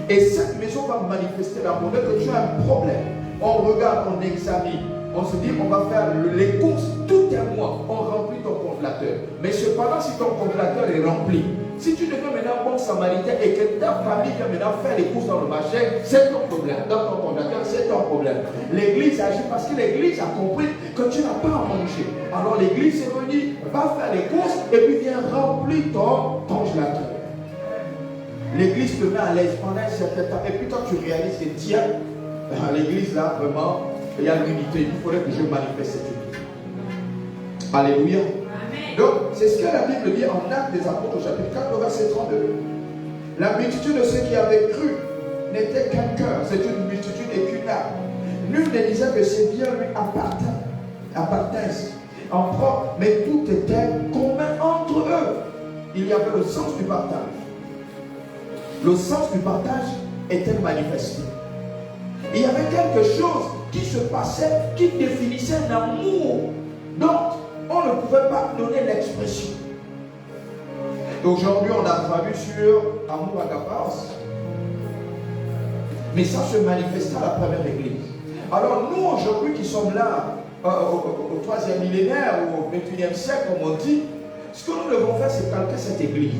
Et cette maison va manifester l'amour. Dès que tu as un problème, on regarde, on examine, on se dit on va faire les courses tout un mois, on remplit ton congélateur. Mais cependant, si ton congélateur est rempli, si tu deviens maintenant bon samaritain et que ta famille vient maintenant faire les courses dans le marché, c'est ton problème. Dans ton congélateur, c'est ton problème. L'église agit parce que l'église a compris que tu n'as pas à manger. Alors l'église s'est venue, va faire les courses et puis vient remplir ton congélateur. L'église te met à l'aise pendant un certain temps et puis toi tu réalises que tiens, l'église là vraiment, il y a l'unité. Il faudrait que je manifeste cette unité. Alléluia. Donc, c'est ce que la Bible dit en Actes des Apôtres au chapitre 4, verset 32. La multitude de ceux qui avaient cru n'était qu'un cœur, c'est une multitude et qu'une âme. Nul ne disait que ses biens lui appartinssent en propre, mais tout était commun entre eux. Il y avait le sens du partage. Le sens du partage était manifesté. Il y avait quelque chose qui se passait, qui définissait un amour. Donc, on ne pouvait pas donner l'expression. Aujourd'hui, on a traduit sur amour agapaos. Mais ça se manifestait à la première église. Alors nous, aujourd'hui, qui sommes là, au 3e millénaire ou au 21e siècle, comme on dit, ce que nous devons faire, c'est calquer cette église.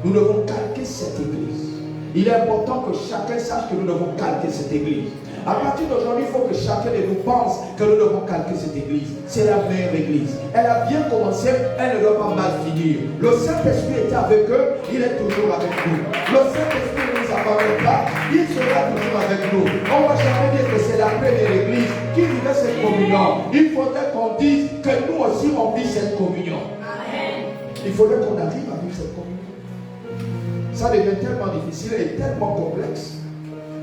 Nous devons calquer cette église. Il est important que chacun sache que nous devons calquer cette église. À partir d'aujourd'hui, il faut que chacun de nous pense que nous devons calquer cette église. C'est la meilleure église. Elle a bien commencé, elle ne doit pas mal finir. Le Saint-Esprit était avec eux, il est toujours avec nous. Le Saint-Esprit ne nous abandonne pas, il sera toujours avec nous. On ne va jamais dire que c'est la première église qui vivait cette communion. Il faudrait qu'on dise que nous aussi on vit cette communion. Amen. Il faudrait qu'on arrive à vivre cette communion. Ça devient tellement difficile et tellement complexe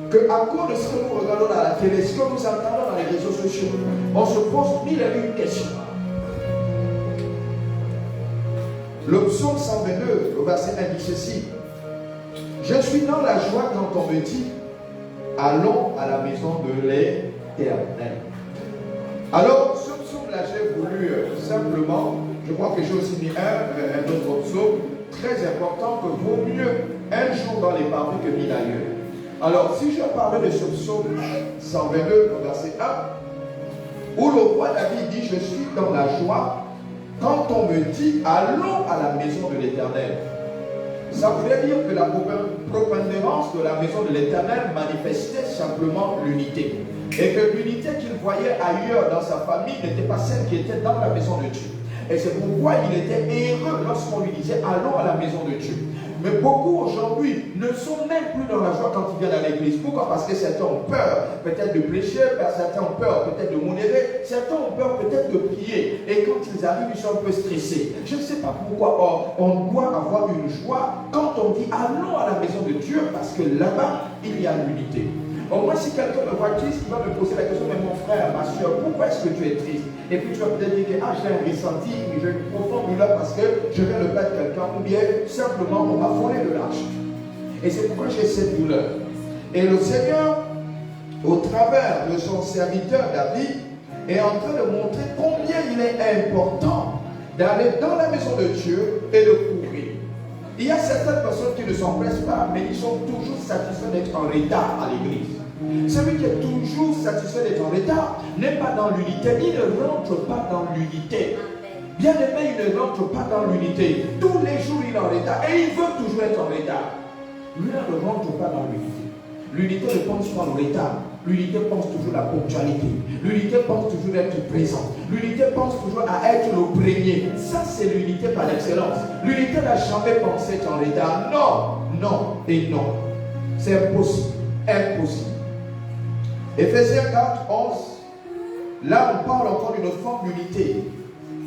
qu'à cause de ce que nous regardons à la télé, ce que nous entendons dans les réseaux sociaux, on se pose mille et une questions. Le psaume 122, le verset 1 dit ceci: je suis dans la joie quand on me dit allons à la maison de l'Éternel. Alors, ce psaume-là, j'ai voulu simplement, je crois que j'ai aussi mis un autre psaume très important que vaut mieux un jour dans les parvis que mille ailleurs. Alors, si je parlais de ce psaume 122, verset 1, où le roi David dit: je suis dans la joie quand on me dit allons à la maison de l'Éternel. Ça voudrait dire que la prépondérance de la maison de l'Éternel manifestait simplement l'unité. Et que l'unité qu'il voyait ailleurs dans sa famille n'était pas celle qui était dans la maison de Dieu. Et c'est pourquoi il était heureux lorsqu'on lui disait allons à la maison de Dieu. Mais beaucoup aujourd'hui ne sont même plus dans la joie quand ils viennent à l'église. Pourquoi? Parce que certains ont peur peut-être de prêcher, certains ont peur peut-être de modérer, certains ont peur peut-être de prier. Et quand ils arrivent, ils sont un peu stressés. Je ne sais pas pourquoi. Or, on doit avoir une joie quand on dit allons à la maison de Dieu, parce que là-bas, il y a l'unité. Au moins, si quelqu'un me voit triste, il va me poser la question, mais mon frère, ma soeur, pourquoi est-ce que tu es triste? Et puis tu vas peut-être dire que j'ai un ressenti, j'ai une profonde douleur parce que je viens de perdre quelqu'un, ou bien simplement on m'a volé de l'argent. Et c'est pourquoi j'ai cette douleur. Et le Seigneur, au travers de son serviteur David, est en train de montrer combien il est important d'aller dans la maison de Dieu et de courir. Il y a certaines personnes qui ne s'empressent pas, mais ils sont toujours satisfaits d'être en retard à l'église. Celui qui est toujours satisfait d'être en retard n'est pas dans l'unité. Il ne rentre pas dans l'unité. Bien aimé, il ne rentre pas dans l'unité. Tous les jours, il est en retard et il veut toujours être en retard. Lui ne rentre pas dans l'unité. L'unité ne pense pas au retard. L'unité pense toujours à la ponctualité. L'unité pense toujours à être présent. L'unité pense toujours à être le premier. Ça, c'est l'unité par excellence. L'unité n'a jamais pensé être en retard. Non, non et non. C'est impossible. Impossible. Ephésiens 4, 11. Là, on parle encore d'une forme d'unité.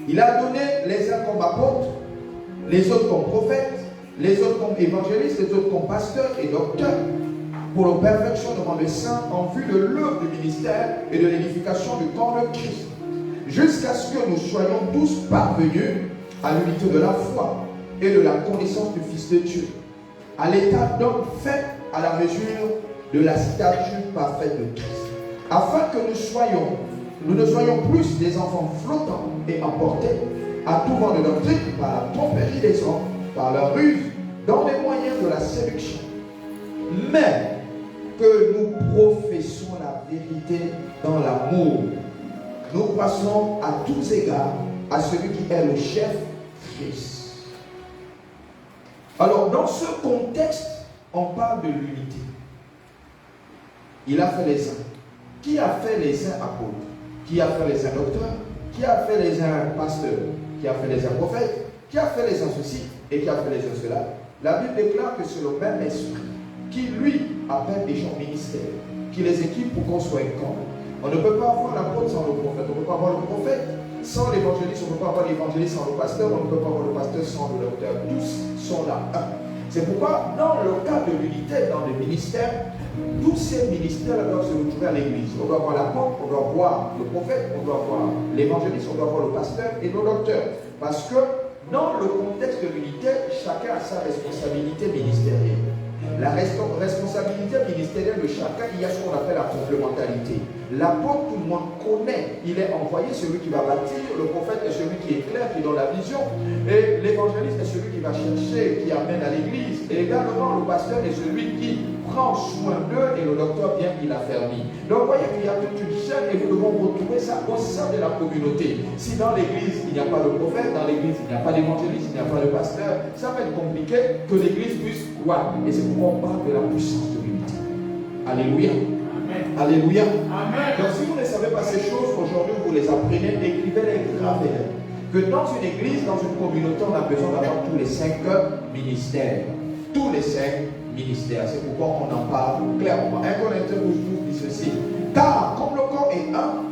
Il a donné les uns comme apôtres, les autres comme prophètes, les autres comme évangélistes, les autres comme pasteurs et docteurs, pour le perfectionnement des saints en vue de l'œuvre du ministère et de l'édification du corps de Christ, jusqu'à ce que nous soyons tous parvenus à l'unité de la foi et de la connaissance du Fils de Dieu, à l'état d'homme fait à la mesure de la stature parfaite de Christ, afin que nous ne soyons plus des enfants flottants et emportés à tout vent de doctrine par la tromperie des hommes, par leur ruse, dans les moyens de la séduction, mais que nous professons la vérité dans l'amour. Nous passons à tous égards à celui qui est le chef, Christ. Alors, dans ce contexte, on parle de l'unité. Il a fait les uns. Qui a fait les uns apôtres? Qui a fait les uns docteurs? Qui a fait les uns pasteurs? Qui a fait les uns prophètes? Qui a fait les uns ceci? Et qui a fait les uns cela? La Bible déclare que c'est le même esprit qui, lui, appelle des gens ministères, qui les équipe pour qu'on soit un camp. On ne peut pas avoir l'apôtre sans le prophète, on ne peut pas avoir le prophète sans l'évangéliste, on ne peut pas avoir l'évangéliste sans le pasteur, on ne peut pas avoir le pasteur sans le docteur. Tous sont là. C'est pourquoi, dans le cas de l'unité, dans le ministère, tous ces ministères doivent se retrouver à l'église. On doit avoir l'apôtre, on doit voir le prophète, on doit voir l'évangéliste, on doit voir le pasteur et le docteur. Parce que dans le contexte de l'unité, chacun a sa responsabilité ministérielle. La responsabilité ministérielle de chacun, il y a ce qu'on appelle la complémentarité. L'apôtre, tout le monde connaît. Il est envoyé, celui qui va bâtir. Le prophète est celui qui éclaire, qui donne la vision. Et l'évangéliste est celui qui va chercher, qui amène à l'église. Et également, le pasteur est celui qui prend soin d'eux et le docteur vient qu'il a fermé. Donc, vous voyez qu'il y a toute une chaîne et nous devons retrouver ça au sein de la communauté. Si dans l'église, il n'y a pas de prophète, dans l'église, il n'y a pas d'évangéliste, il n'y a pas de pasteur, ça va être compliqué que l'église puisse croire. Et c'est pourquoi on parle de la puissance de l'unité. Alléluia. Amen. Alléluia. Amen. Donc, si vous ne savez pas ces choses, aujourd'hui, vous les apprenez, écrivez-les, gravez-les. Que dans une église, dans une communauté, on a besoin d'avoir tous les 5 ministères. Tous les 5 ministères. C'est pourquoi on en parle clairement. 1 Corinthiens 12 dit ceci. Car comme le corps est un,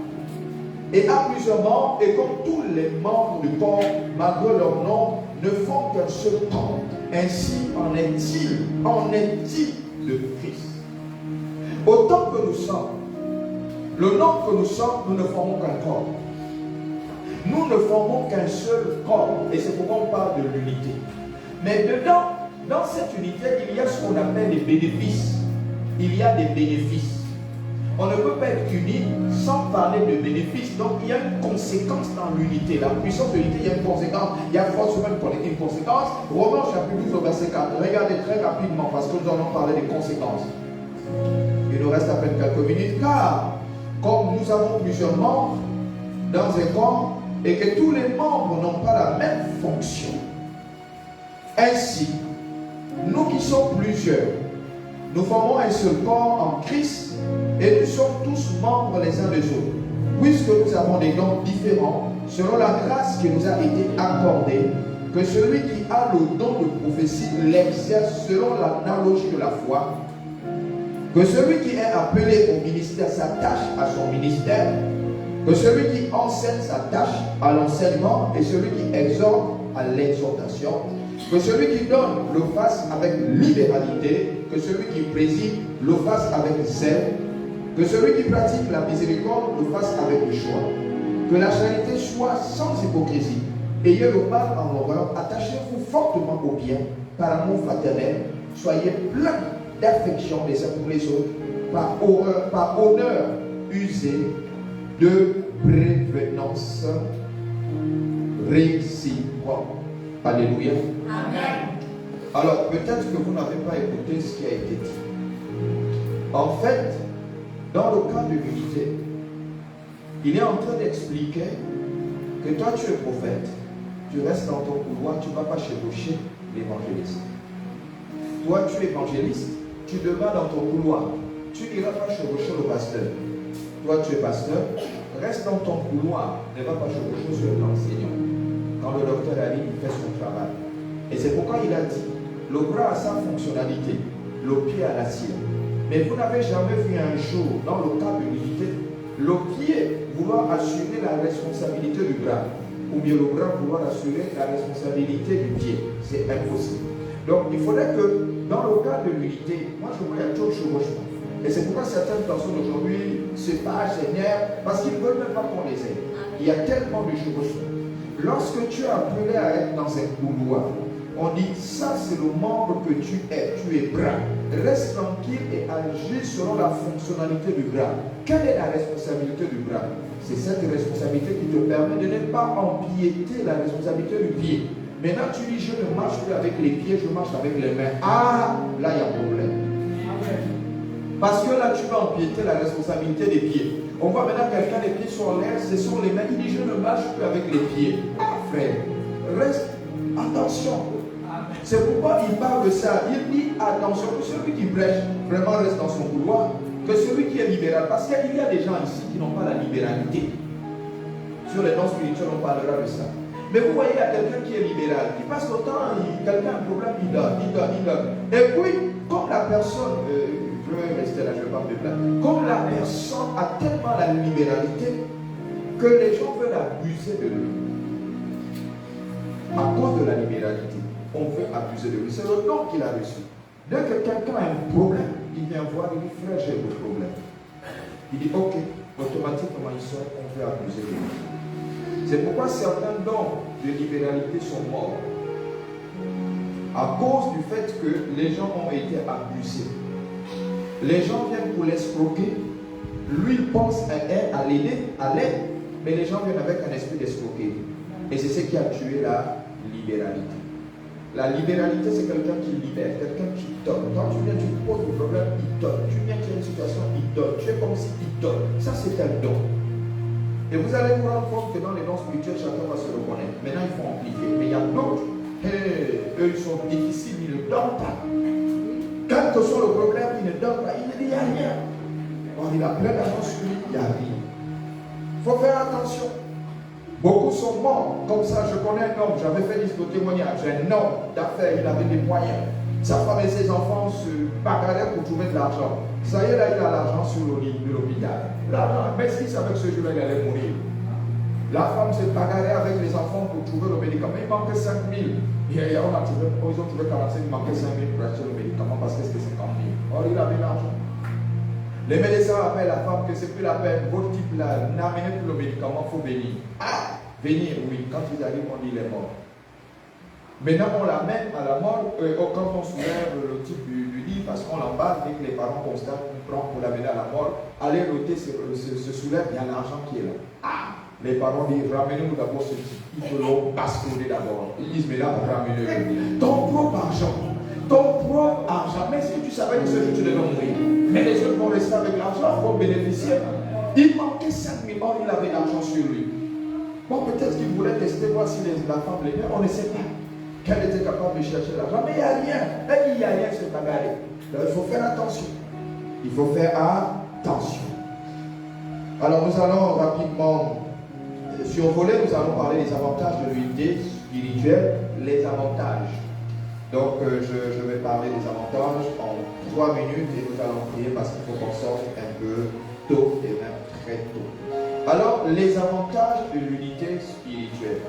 et a plusieurs membres, et comme tous les membres du corps, malgré leur nom, ne font qu'un seul corps. Ainsi en est-il de Christ. Autant que nous sommes, le nombre que nous sommes, nous ne formons qu'un corps. Nous ne formons qu'un seul corps. Et c'est pourquoi on parle de l'unité. Mais dedans, dans cette unité, il y a ce qu'on appelle les bénéfices. Il y a des bénéfices. On ne peut pas être uni sans parler de bénéfices. Donc il y a une conséquence dans l'unité. La puissance de l'unité, il y a une conséquence. Il y a forcément une conséquence. Romains chapitre 12 au verset 4. Regardez très rapidement parce que nous allons parler des conséquences. Il nous reste à peine quelques minutes. Car comme nous avons plusieurs membres dans un corps et que tous les membres n'ont pas la même fonction, ainsi, nous qui sommes plusieurs, nous formons un seul corps en Christ et nous sommes tous membres les uns des autres, puisque nous avons des dons différents selon la grâce qui nous a été accordée que celui qui a le don de prophétie l'exerce selon l'analogie de la foi, que celui qui est appelé au ministère s'attache à son ministère, que celui qui enseigne s'attache à l'enseignement et celui qui exhorte à l'exhortation, que celui qui donne le fasse avec libéralité, que celui qui préside le fasse avec zèle, que celui qui pratique la miséricorde le fasse avec joie, que la charité soit sans hypocrisie. Ayez le mal en horreur, attachez-vous fortement au bien, par amour fraternel, soyez pleins d'affection les uns pour les autres, par honneur usé de prévenance réciproque. Alléluia. Amen. Alors, peut-être que vous n'avez pas écouté ce qui a été dit. En fait, dans le cas de l'unité, il est en train d'expliquer que toi tu es prophète, tu restes dans ton couloir, tu ne vas pas chevaucher l'évangéliste. Toi tu es évangéliste, tu demeures dans ton couloir, tu n'iras pas chevaucher le pasteur. Toi tu es pasteur, reste dans ton couloir, ne va pas chevaucher sur l'enseignant. Quand le docteur arrive, il fait son travail. Et c'est pourquoi il a dit, le bras a sa fonctionnalité, le pied a la sienne. Mais vous n'avez jamais vu un jour, dans le cas de l'unité, le pied vouloir assurer la responsabilité du bras, ou bien le bras vouloir assurer la responsabilité du pied. C'est impossible. Donc il faudrait que, dans le cas de l'unité, moi je vois un taux de chevauchement. Et c'est pourquoi certaines personnes aujourd'hui se fâchent, s'énervent, parce qu'ils ne veulent même pas qu'on les aide. Il y a tellement de chevauchement. Lorsque tu es appelé à être dans un couloir, on dit ça c'est le membre que tu es bras. Reste tranquille et agis selon la fonctionnalité du bras. Quelle est la responsabilité du bras? C'est cette responsabilité qui te permet de ne pas empiéter la responsabilité du pied. Maintenant tu dis je ne marche plus avec les pieds, je marche avec les mains. Ah, là il y a problème. Parce que là tu vas empiéter la responsabilité des pieds. On voit maintenant quelqu'un, les pieds sur l'air, ce sont les mains. Il dit je ne marche plus avec les pieds. Ah frère, reste, attention. C'est pourquoi il parle de ça. Il dit attention que celui qui prêche vraiment reste dans son couloir, que celui qui est libéral. Parce qu'il y a des gens ici qui n'ont pas la libéralité. Sur les dons spirituels, on parlera de ça. Mais vous voyez, il y a quelqu'un qui est libéral. Il passe le temps, quelqu'un a un problème, il donne. Et puis, comme la personne, je vais rester là, je ne vais pas me plaindre. Comme la personne a tellement la libéralité que les gens veulent abuser de lui. À cause de la libéralité, on veut abuser de lui. C'est le don qu'il a reçu. Dès que quelqu'un a un problème, il vient voir, il dit frère, j'ai le problème. Il dit ok, automatiquement il sort, on veut abuser de lui. C'est pourquoi certains dons de libéralité sont morts. À cause du fait que les gens ont été abusés. Les gens viennent pour l'escroquer. Lui, il pense à l'aider, à l'aide, mais les gens viennent avec un esprit d'escroquerie. Et c'est ce qui a tué la libéralité. La libéralité, c'est quelqu'un qui libère, quelqu'un qui donne. Quand tu viens, tu poses le problème, il donne. Tu viens, tu as une situation, il donne. Tu es comme si il donne. Ça, c'est un don. Et vous allez vous rendre compte que dans les dons spirituels, chacun va se reconnaître. Maintenant, il faut amplifier. Mais il y a d'autres, eux, ils sont difficiles, ils ne donnent pas. Quel que soit le problème, ils ne donnent pas. Il ne dit, il n'y a rien. Or, il a plein d'argent sur lui, il n'y a rien. Il faut faire attention. Beaucoup sont morts. Comme ça, je connais un homme, j'avais fait des témoignages. Un homme d'affaires, il avait des moyens. Sa femme et ses enfants se bagarraient pour trouver de l'argent. Ça y est, là, il a l'argent sur le lit de l'hôpital. L'argent, mais s'il savait que ce jour-là, il allait mourir. La femme se bagarrait avec les enfants pour trouver le médicament. Il manquait 5 000. Ils ont trouvé 45 000, il manquait 5 000 pour acheter le médicament parce que c'était 50 000. Or, il avait l'argent. Les médecins appellent la femme que c'est plus la peine. Votre type là, n'amenez plus le médicament, il faut venir. Ah, venir, oui. Quand ils arrivent, on dit il est mort. Maintenant, on l'amène à la mort quand on soulève le type du lit, parce qu'on l'emballe, dès que les parents constatent qu'on prend pour l'amener à la mort, allez noter, se soulève, il y a l'argent qui est là. Ah, les parents disent, ramenez-nous d'abord ce type. Ils te l'ont basculé d'abord. Ils disent, mais là, ramenez-le. Ton propre argent. Mais si tu savais que ce jour tu devais mourir, mais les autres vont rester avec l'argent, vont bénéficier. Il manquait 5 000 ans, il avait l'argent sur lui. Bon, peut-être qu'il voulait tester, voir si la femme l'aimait, on ne sait pas. Qu'elle était capable de chercher l'argent, mais il n'y a rien. Elle dit, il n'y a rien, c'est bagarre. Donc il faut faire attention. Il faut faire attention. Alors nous allons rapidement survoler, nous allons parler des avantages de l'unité spirituelle, les avantages. Donc, je vais parler des avantages en 3 minutes et nous allons prier parce qu'il faut qu'on sorte un peu tôt et même très tôt. Alors, les avantages de l'unité spirituelle.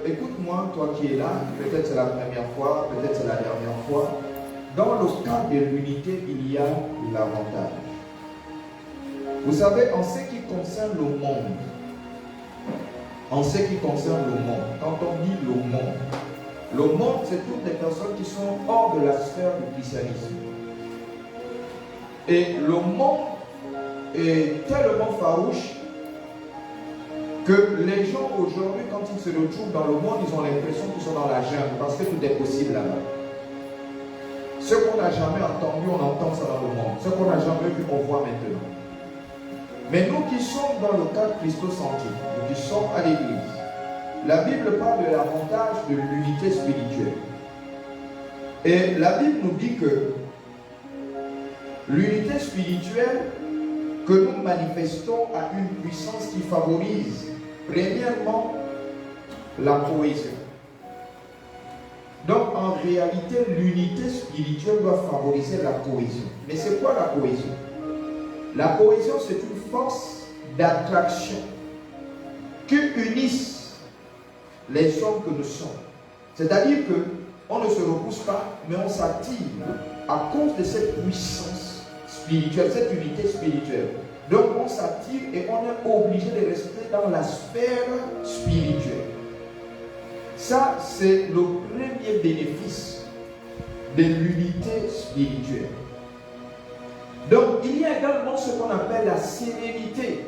Écoute-moi, toi qui es là, peut-être c'est la première fois, peut-être c'est la dernière fois. Dans le cadre de l'unité, il y a l'avantage. Vous savez, en ce qui concerne le monde, quand on dit le monde, c'est toutes les personnes qui sont hors de la sphère du christianisme. Et le monde est tellement farouche que les gens aujourd'hui, quand ils se retrouvent dans le monde, ils ont l'impression qu'ils sont dans la jungle parce que tout est possible là-bas. Ce qu'on n'a jamais entendu, on entend ça dans le monde. Ce qu'on n'a jamais vu, on voit maintenant. Mais nous qui sommes dans le cadre christocentrique, nous qui sommes à l'église, la Bible parle de l'avantage de l'unité spirituelle. Et la Bible nous dit que l'unité spirituelle que nous manifestons a une puissance qui favorise, premièrement, la cohésion. Donc, en réalité, l'unité spirituelle doit favoriser la cohésion. Mais c'est quoi la cohésion? La cohésion, c'est une force d'attraction qui unisse les hommes que nous sommes. C'est-à-dire qu'on ne se repousse pas, mais on s'attire à cause de cette puissance spirituelle, cette unité spirituelle. Donc, on s'attire et on est obligé de rester dans la sphère spirituelle. Ça, c'est le premier bénéfice de l'unité spirituelle. Donc, il y a également ce qu'on appelle la sérénité.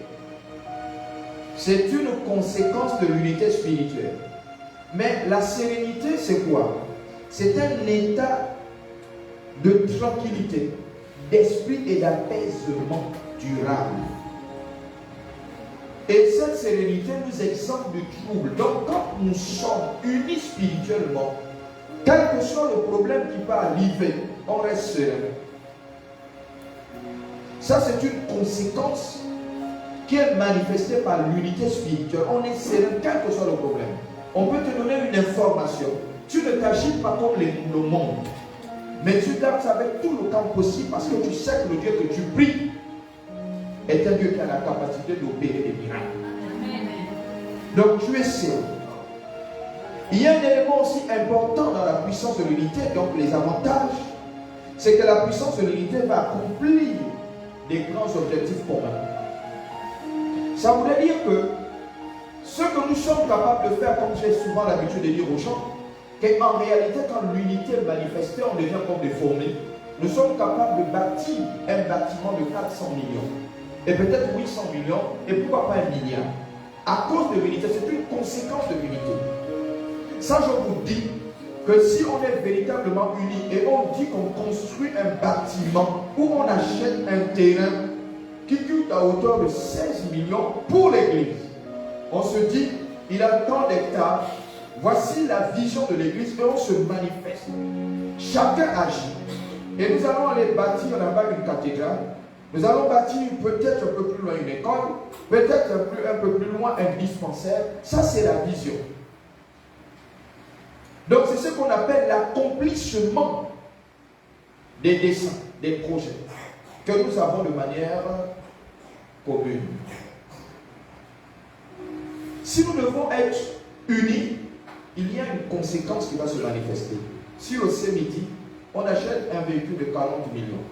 C'est une conséquence de l'unité spirituelle. Mais la sérénité, c'est quoi? C'est un état de tranquillité, d'esprit et d'apaisement durable. Et cette sérénité nous exempte du trouble. Donc, quand nous sommes unis spirituellement, quel que soit le problème qui peut arriver, on reste serein. Ça, c'est une conséquence qui est manifestée par l'unité spirituelle. On est serein, quel que soit le problème. On peut te donner une information. Tu ne t'agites pas comme le monde. Mais tu gardes ça avec tout le camp possible parce que tu sais que le Dieu que tu pries est un Dieu qui a la capacité d'opérer des miracles. Donc tu es serein. Il y a un élément aussi important dans la puissance de l'unité, donc les avantages, c'est que la puissance de l'unité va accomplir des grands objectifs communs. Ça voudrait dire que ce que nous sommes capables de faire, comme j'ai souvent l'habitude de dire aux gens, qu'en réalité, quand l'unité est manifestée, on devient comme des fourmis. Nous sommes capables de bâtir un bâtiment de 400 millions, et peut-être 800 millions, et pourquoi pas 1 milliard. À cause de l'unité, c'est une conséquence de l'unité. Ça, je vous dis que si on est véritablement unis et on dit qu'on construit un bâtiment où on achète un terrain qui coûte à hauteur de 16 millions pour l'église, on se dit, il a tant d'hectares, voici la vision de l'église et on se manifeste. Chacun agit. Et nous allons aller bâtir là-bas une cathédrale. Nous allons bâtir peut-être un peu plus loin une école, peut-être un peu plus loin un dispensaire. Ça, c'est la vision. Donc, c'est ce qu'on appelle l'accomplissement des dessins, des projets que nous avons de manière commune. Si nous devons être unis, il y a une conséquence qui va se manifester. Si au midi, on achète un véhicule de 40 millions,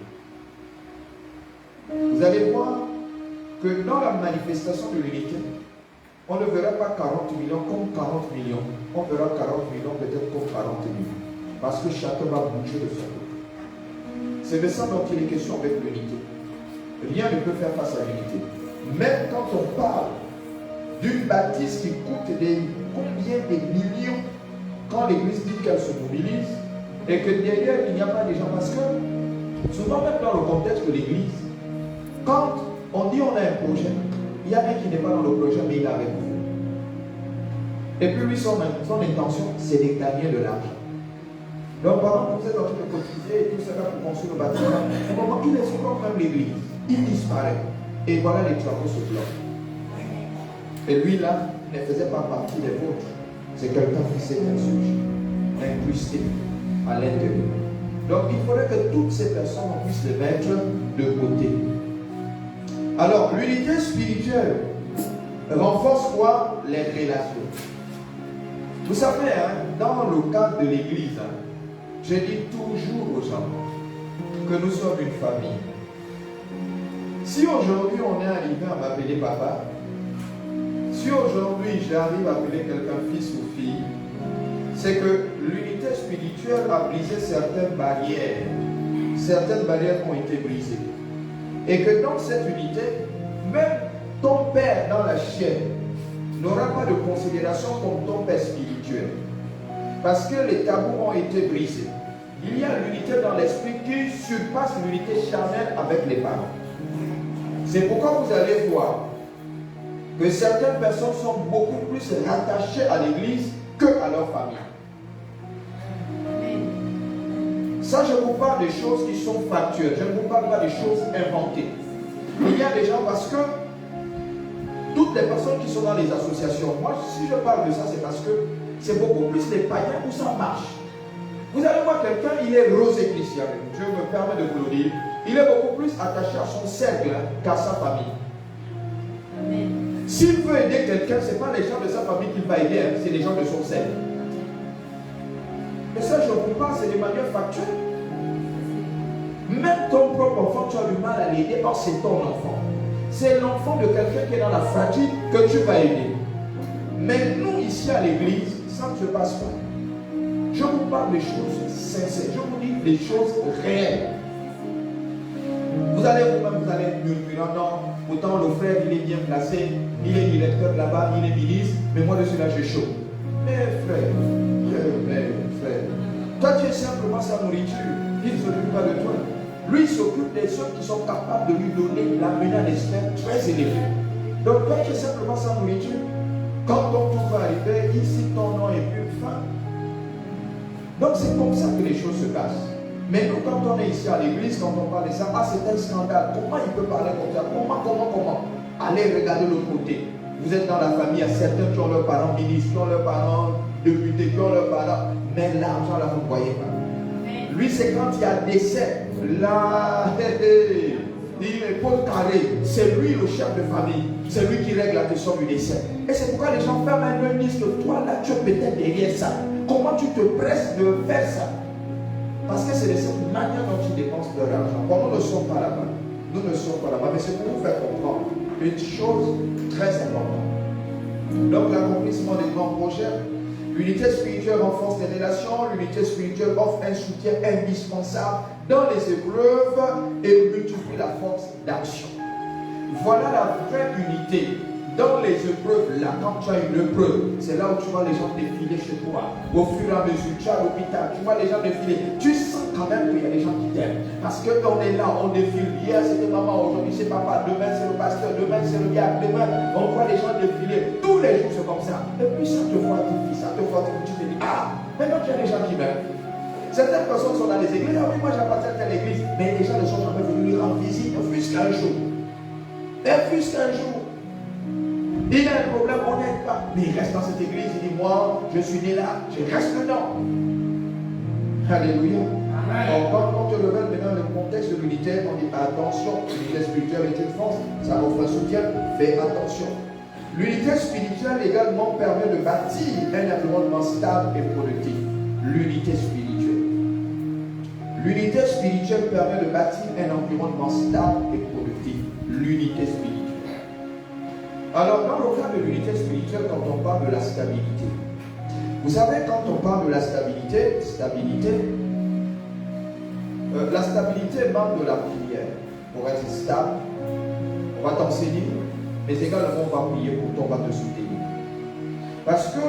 vous allez voir que dans la manifestation de l'unité, on ne verra pas 40 millions comme 40 millions. On verra 40 millions peut-être comme 40 millions. Parce que chacun va bouger de son côté. C'est de ça dont il est question avec l'unité. Rien ne peut faire face à l'unité. Même quand on parle d'une bâtisse qui coûte combien de millions, quand l'église dit qu'elle se mobilise, et que derrière il n'y a pas de gens. Parce que souvent même dans le contexte de l'église, quand on dit on a un projet, il y a un qui n'est pas dans le projet, mais il est avec vous. Et puis lui, son intention, c'est de gagner de l'argent. Donc pendant que vous êtes en train de cotiser et tout cela pour construire le bâtiment, au moment où il escroque même l'église, il disparaît. Et voilà, les travaux se bloquent. Et lui là ne faisait pas partie des vôtres. C'est quelqu'un qui s'est insurgé, incrusté à l'intérieur. Donc il faudrait que toutes ces personnes puissent les mettre de côté. Alors l'unité spirituelle renforce quoi? Les relations. Vous savez, dans le cadre de l'église, je dis toujours aux gens que nous sommes une famille. Si aujourd'hui on est arrivé à m'appeler papa, si aujourd'hui j'arrive à appeler quelqu'un fils ou fille, c'est que l'unité spirituelle a brisé certaines barrières. Certaines barrières ont été brisées. Et que dans cette unité, même ton père dans la chair n'aura pas de considération comme ton père spirituel. Parce que les tabous ont été brisés. Il y a l'unité dans l'esprit qui surpasse l'unité charnelle avec les parents. C'est pourquoi vous allez voir que certaines personnes sont beaucoup plus rattachées à l'église que à leur famille. Ça, je vous parle des choses qui sont factuelles. Je ne vous parle pas des choses inventées. Il y a des gens, parce que toutes les personnes qui sont dans les associations, moi, si je parle de ça, c'est parce que c'est beaucoup plus les païens où ça marche. Vous allez voir quelqu'un, il est rosé chrétien. Je me permets de vous le dire. Il est beaucoup plus attaché à son cercle qu'à sa famille. S'il veut aider quelqu'un, ce n'est pas les gens de sa famille qu'il va aider, c'est les gens de son cercle. Et ça, je vous parle, c'est de manière factuelle. Même ton propre enfant, tu as du mal à l'aider, or c'est ton enfant. C'est l'enfant de quelqu'un qui est dans la fratrie que tu vas aider. Mais nous, ici à l'église, ça ne se passe pas. Je vous parle des choses sincères. Je vous dis des choses réelles. Vous allez vous-même, vous allez murmurer, non, autant le frère, il est bien placé, il est directeur là-bas, il est ministre, mais moi de cela, j'ai chaud. Mais frère, toi tu es simplement sa nourriture, il ne s'occupe pas de toi. Lui, il s'occupe des ceux qui sont capables de lui donner, l'amener à des sphères très élevées. Donc toi tu es simplement sa nourriture. Quand ton tour va arriver, il cite ton nom et puis fin. Donc c'est comme ça que les choses se passent. Mais nous, quand on est ici à l'église, quand on parle de ça, ah c'est un scandale. Comment il peut parler comme ça? Comment? Allez regarder l'autre côté. Vous êtes dans la famille, il y a certains qui ont leurs parents ministres, qui ont leurs parents députés, qui ont leurs parents. Mais l'argent là, vous ne voyez pas. Lui, c'est quand il y a décès. Là, il est Paul Carré. C'est lui le chef de famille. C'est lui qui règle la question du décès. Et c'est pourquoi les gens ferment un œil, disent que toi là, tu es peut-être derrière ça. Comment tu te presses de faire ça? Parce que c'est de cette manière dont ils dépensent leur argent. Bon, nous ne sommes pas là-bas. Nous ne sommes pas là-bas. Mais c'est pour vous faire comprendre une chose très importante. Donc, l'accomplissement des grands projets, l'unité spirituelle renforce les relations, l'unité spirituelle offre un soutien indispensable dans les épreuves et multiplie la force d'action. Voilà la vraie unité. Dans les épreuves, là, quand tu as une épreuve, c'est là où tu vois les gens défiler chez toi. Au fur et à mesure, tu as l'hôpital, tu vois les gens défiler. Tu sens quand même qu'il y a des gens qui t'aiment. Parce qu'on est là, on défile. Hier c'était maman, aujourd'hui c'est papa, demain c'est le pasteur, demain c'est le diable, demain on voit les gens défiler. Tous les jours c'est comme ça. Et puis ça te fortifie, ça te fortifie. Tu te dis, ah, maintenant tu as des gens qui m'aiment. Certaines personnes sont dans les églises. Ah oui, moi j'appartiens à telle église. Mais les gens ne sont jamais venus lui rendre visite, fût-ce qu'un jour. Et fût-ce qu'un jour. Il a un problème, on n'aide pas. Mais il reste dans cette église, il dit, moi, je suis né là, je reste dedans. Alléluia. Quand on te révèle maintenant le contexte de l'unité, on dit, attention, l'unité spirituelle est une force, ça offre un soutien, fais attention. L'unité spirituelle également permet de bâtir un environnement stable et productif. L'unité spirituelle. L'unité spirituelle permet de bâtir un environnement stable et productif. L'unité spirituelle. Alors, dans le cas de l'unité spirituelle, quand on parle de la stabilité, vous savez, quand on parle de la stabilité, la stabilité manque de la prière. Pour être stable, on va t'enseigner, mais également on va prier pour toi, on va te soutenir. Parce que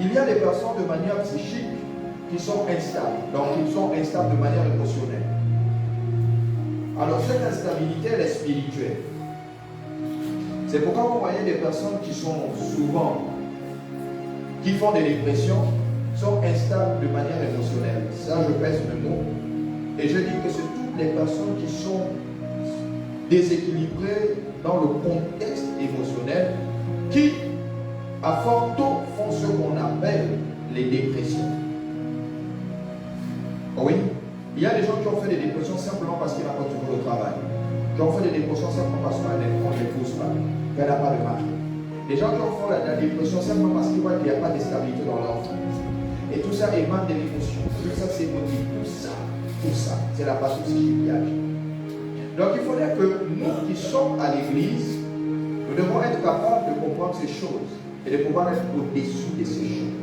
il y a des personnes de manière psychique qui sont instables, donc ils sont instables de manière émotionnelle. Alors cette instabilité, elle est spirituelle. C'est pourquoi vous voyez des personnes qui sont souvent, qui font des dépressions, sont instables de manière émotionnelle. Ça, je pèse le mot. Et je dis que c'est toutes les personnes qui sont déséquilibrés dans le contexte émotionnel qui, à fort taux, font ce qu'on appelle les dépressions. Oui, il y a des gens qui ont fait des dépressions simplement parce qu'ils n'ont pas trouvé le travail. Qui ont fait des dépressions simplement parce qu'on ne l'épouse pas, qu'elle n'a pas de mari. Les gens qui ont fait la dépression simplement parce qu'ils voient qu'il n'y a pas de stabilité dans leur vie. Et tout ça émane de l'émotion. Tout ça, c'est émotif. Tout ça, c'est la passion psychique. Donc il faudrait que nous qui sommes à l'église, nous devons être capables de comprendre ces choses et de pouvoir être au-dessus de ces choses.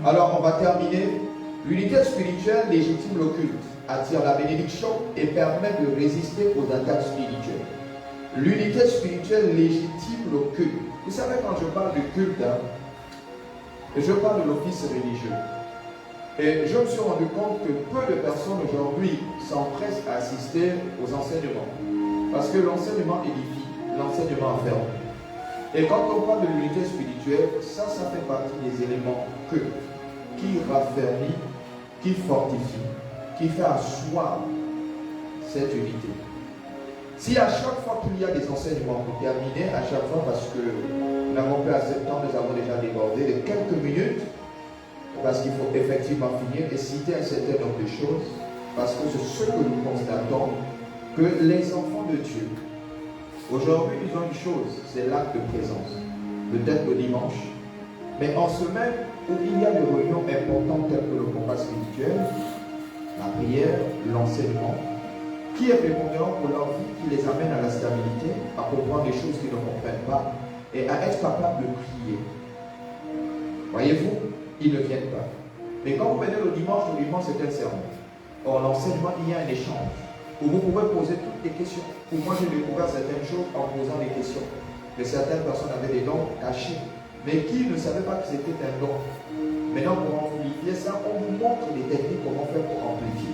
Alors on va terminer. L'unité spirituelle légitime le culte, attire la bénédiction et permet de résister aux attaques spirituelles. L'unité spirituelle légitime le culte. Vous savez, quand je parle du culte, je parle de l'office religieux. Et je me suis rendu compte que peu de personnes aujourd'hui s'empressent à assister aux enseignements. Parce que l'enseignement édifie, l'enseignement enferme. Et quand on parle de l'unité spirituelle, ça fait partie des éléments qui raffermit, qui fortifie, qui fait asseoir cette unité. Si à chaque fois qu'il y a des enseignements pour terminer, à chaque fois parce que nous n'avons plus assez de temps, nous avons déjà débordé de quelques minutes, parce qu'il faut effectivement finir et citer un certain nombre de choses, parce que c'est ce que nous constatons, que les enfants de Dieu, aujourd'hui ils ont une chose, c'est l'acte de présence, peut-être le dimanche, mais en semaine où il y a des réunions importantes telles que le combat spirituel, la prière, l'enseignement, qui est prépondérant pour leur vie, qui les amène à la stabilité, à comprendre des choses qu'ils ne comprennent pas et à être capable de prier. Voyez-vous, ils ne viennent pas. Mais quand vous venez le dimanche c'est un sermon. Or, l'enseignement, il y a un échange où vous pouvez poser toutes les questions. Pour moi, j'ai découvert certaines choses en posant des questions. Mais certaines personnes avaient des dons cachés, mais qui ne savaient pas que c'était un don. Maintenant, pour amplifier ça, on vous montre les techniques, comment faire pour amplifier.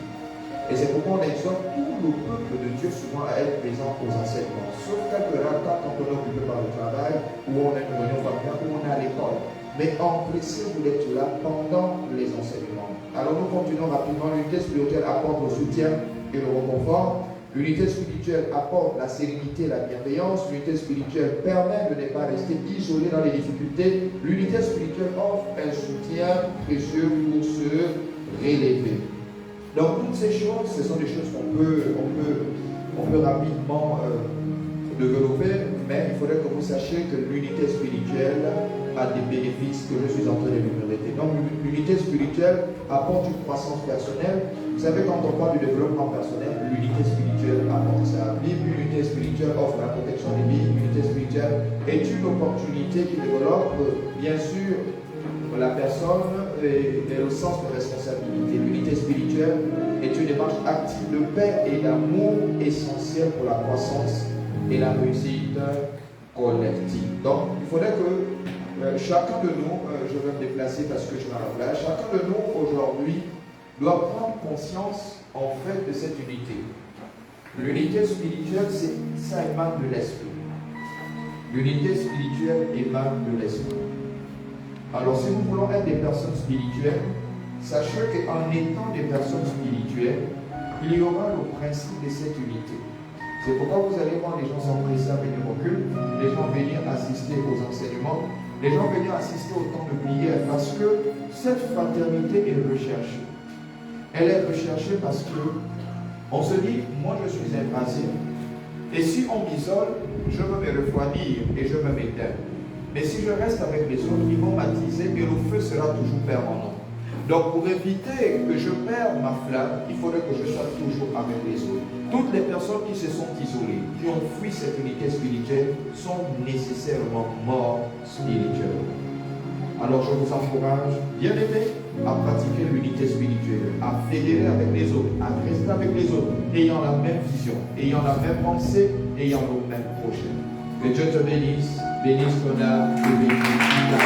Et c'est pourquoi on exhorte tout le peuple de Dieu souvent à être présent aux enseignements. Sauf quelques rares cas quand on est occupé par le travail, ou on est une réunion familiale, ou on est à l'école. Mais empressez-vous d'être là pendant les enseignements. Alors nous continuons rapidement. L'unité spirituelle apporte le soutien et le réconfort. L'unité spirituelle apporte la sérénité et la bienveillance. L'unité spirituelle permet de ne pas rester isolé dans les difficultés. L'unité spirituelle offre un soutien précieux pour se relever. Donc toutes ces choses, ce sont des choses qu'on peut rapidement développer, mais il faudrait que vous sachiez que l'unité spirituelle a des bénéfices que je suis en train de vous répéter. Donc l'unité spirituelle apporte une croissance personnelle. Vous savez, quand on parle du développement personnel, l'unité spirituelle apporte ça. L'unité spirituelle offre la protection des vies. L'unité spirituelle est une opportunité qui développe, bien sûr, la personne et le sens de responsabilité. L'unité spirituelle est une démarche active de paix et d'amour essentielle pour la croissance et la réussite collective. Donc, il faudrait que chacun de nous, je vais me déplacer parce que je suis dans la place, chacun de nous aujourd'hui doit prendre conscience en fait de cette unité. L'unité spirituelle, ça émane de l'esprit. L'unité spirituelle émane de l'esprit. Alors, si nous voulons être des personnes spirituelles, sachez qu'en étant des personnes spirituelles, il y aura le principe de cette unité. C'est pourquoi vous allez voir les gens s'empresser à venir au culte, les gens venir assister aux enseignements, les gens venir assister au temps de prière, parce que cette fraternité est recherchée. Elle est recherchée parce que on se dit, moi je suis invasif, et si on m'isole, je veux me refroidir et je veux m'éteindre. Mais si je reste avec les autres, ils vont m'attiser et le feu sera toujours permanent. Donc pour éviter que je perde ma flamme, il faudrait que je sois toujours avec les autres. Toutes les personnes qui se sont isolées, qui ont fui cette unité spirituelle, sont nécessairement morts spirituellement. Alors je vous encourage, bien aimés, à pratiquer l'unité spirituelle, à fédérer avec les autres, à rester avec les autres, ayant la même vision, ayant la même pensée, ayant le même projet. Que Dieu te bénisse, bénisse ton âme et bénisse ta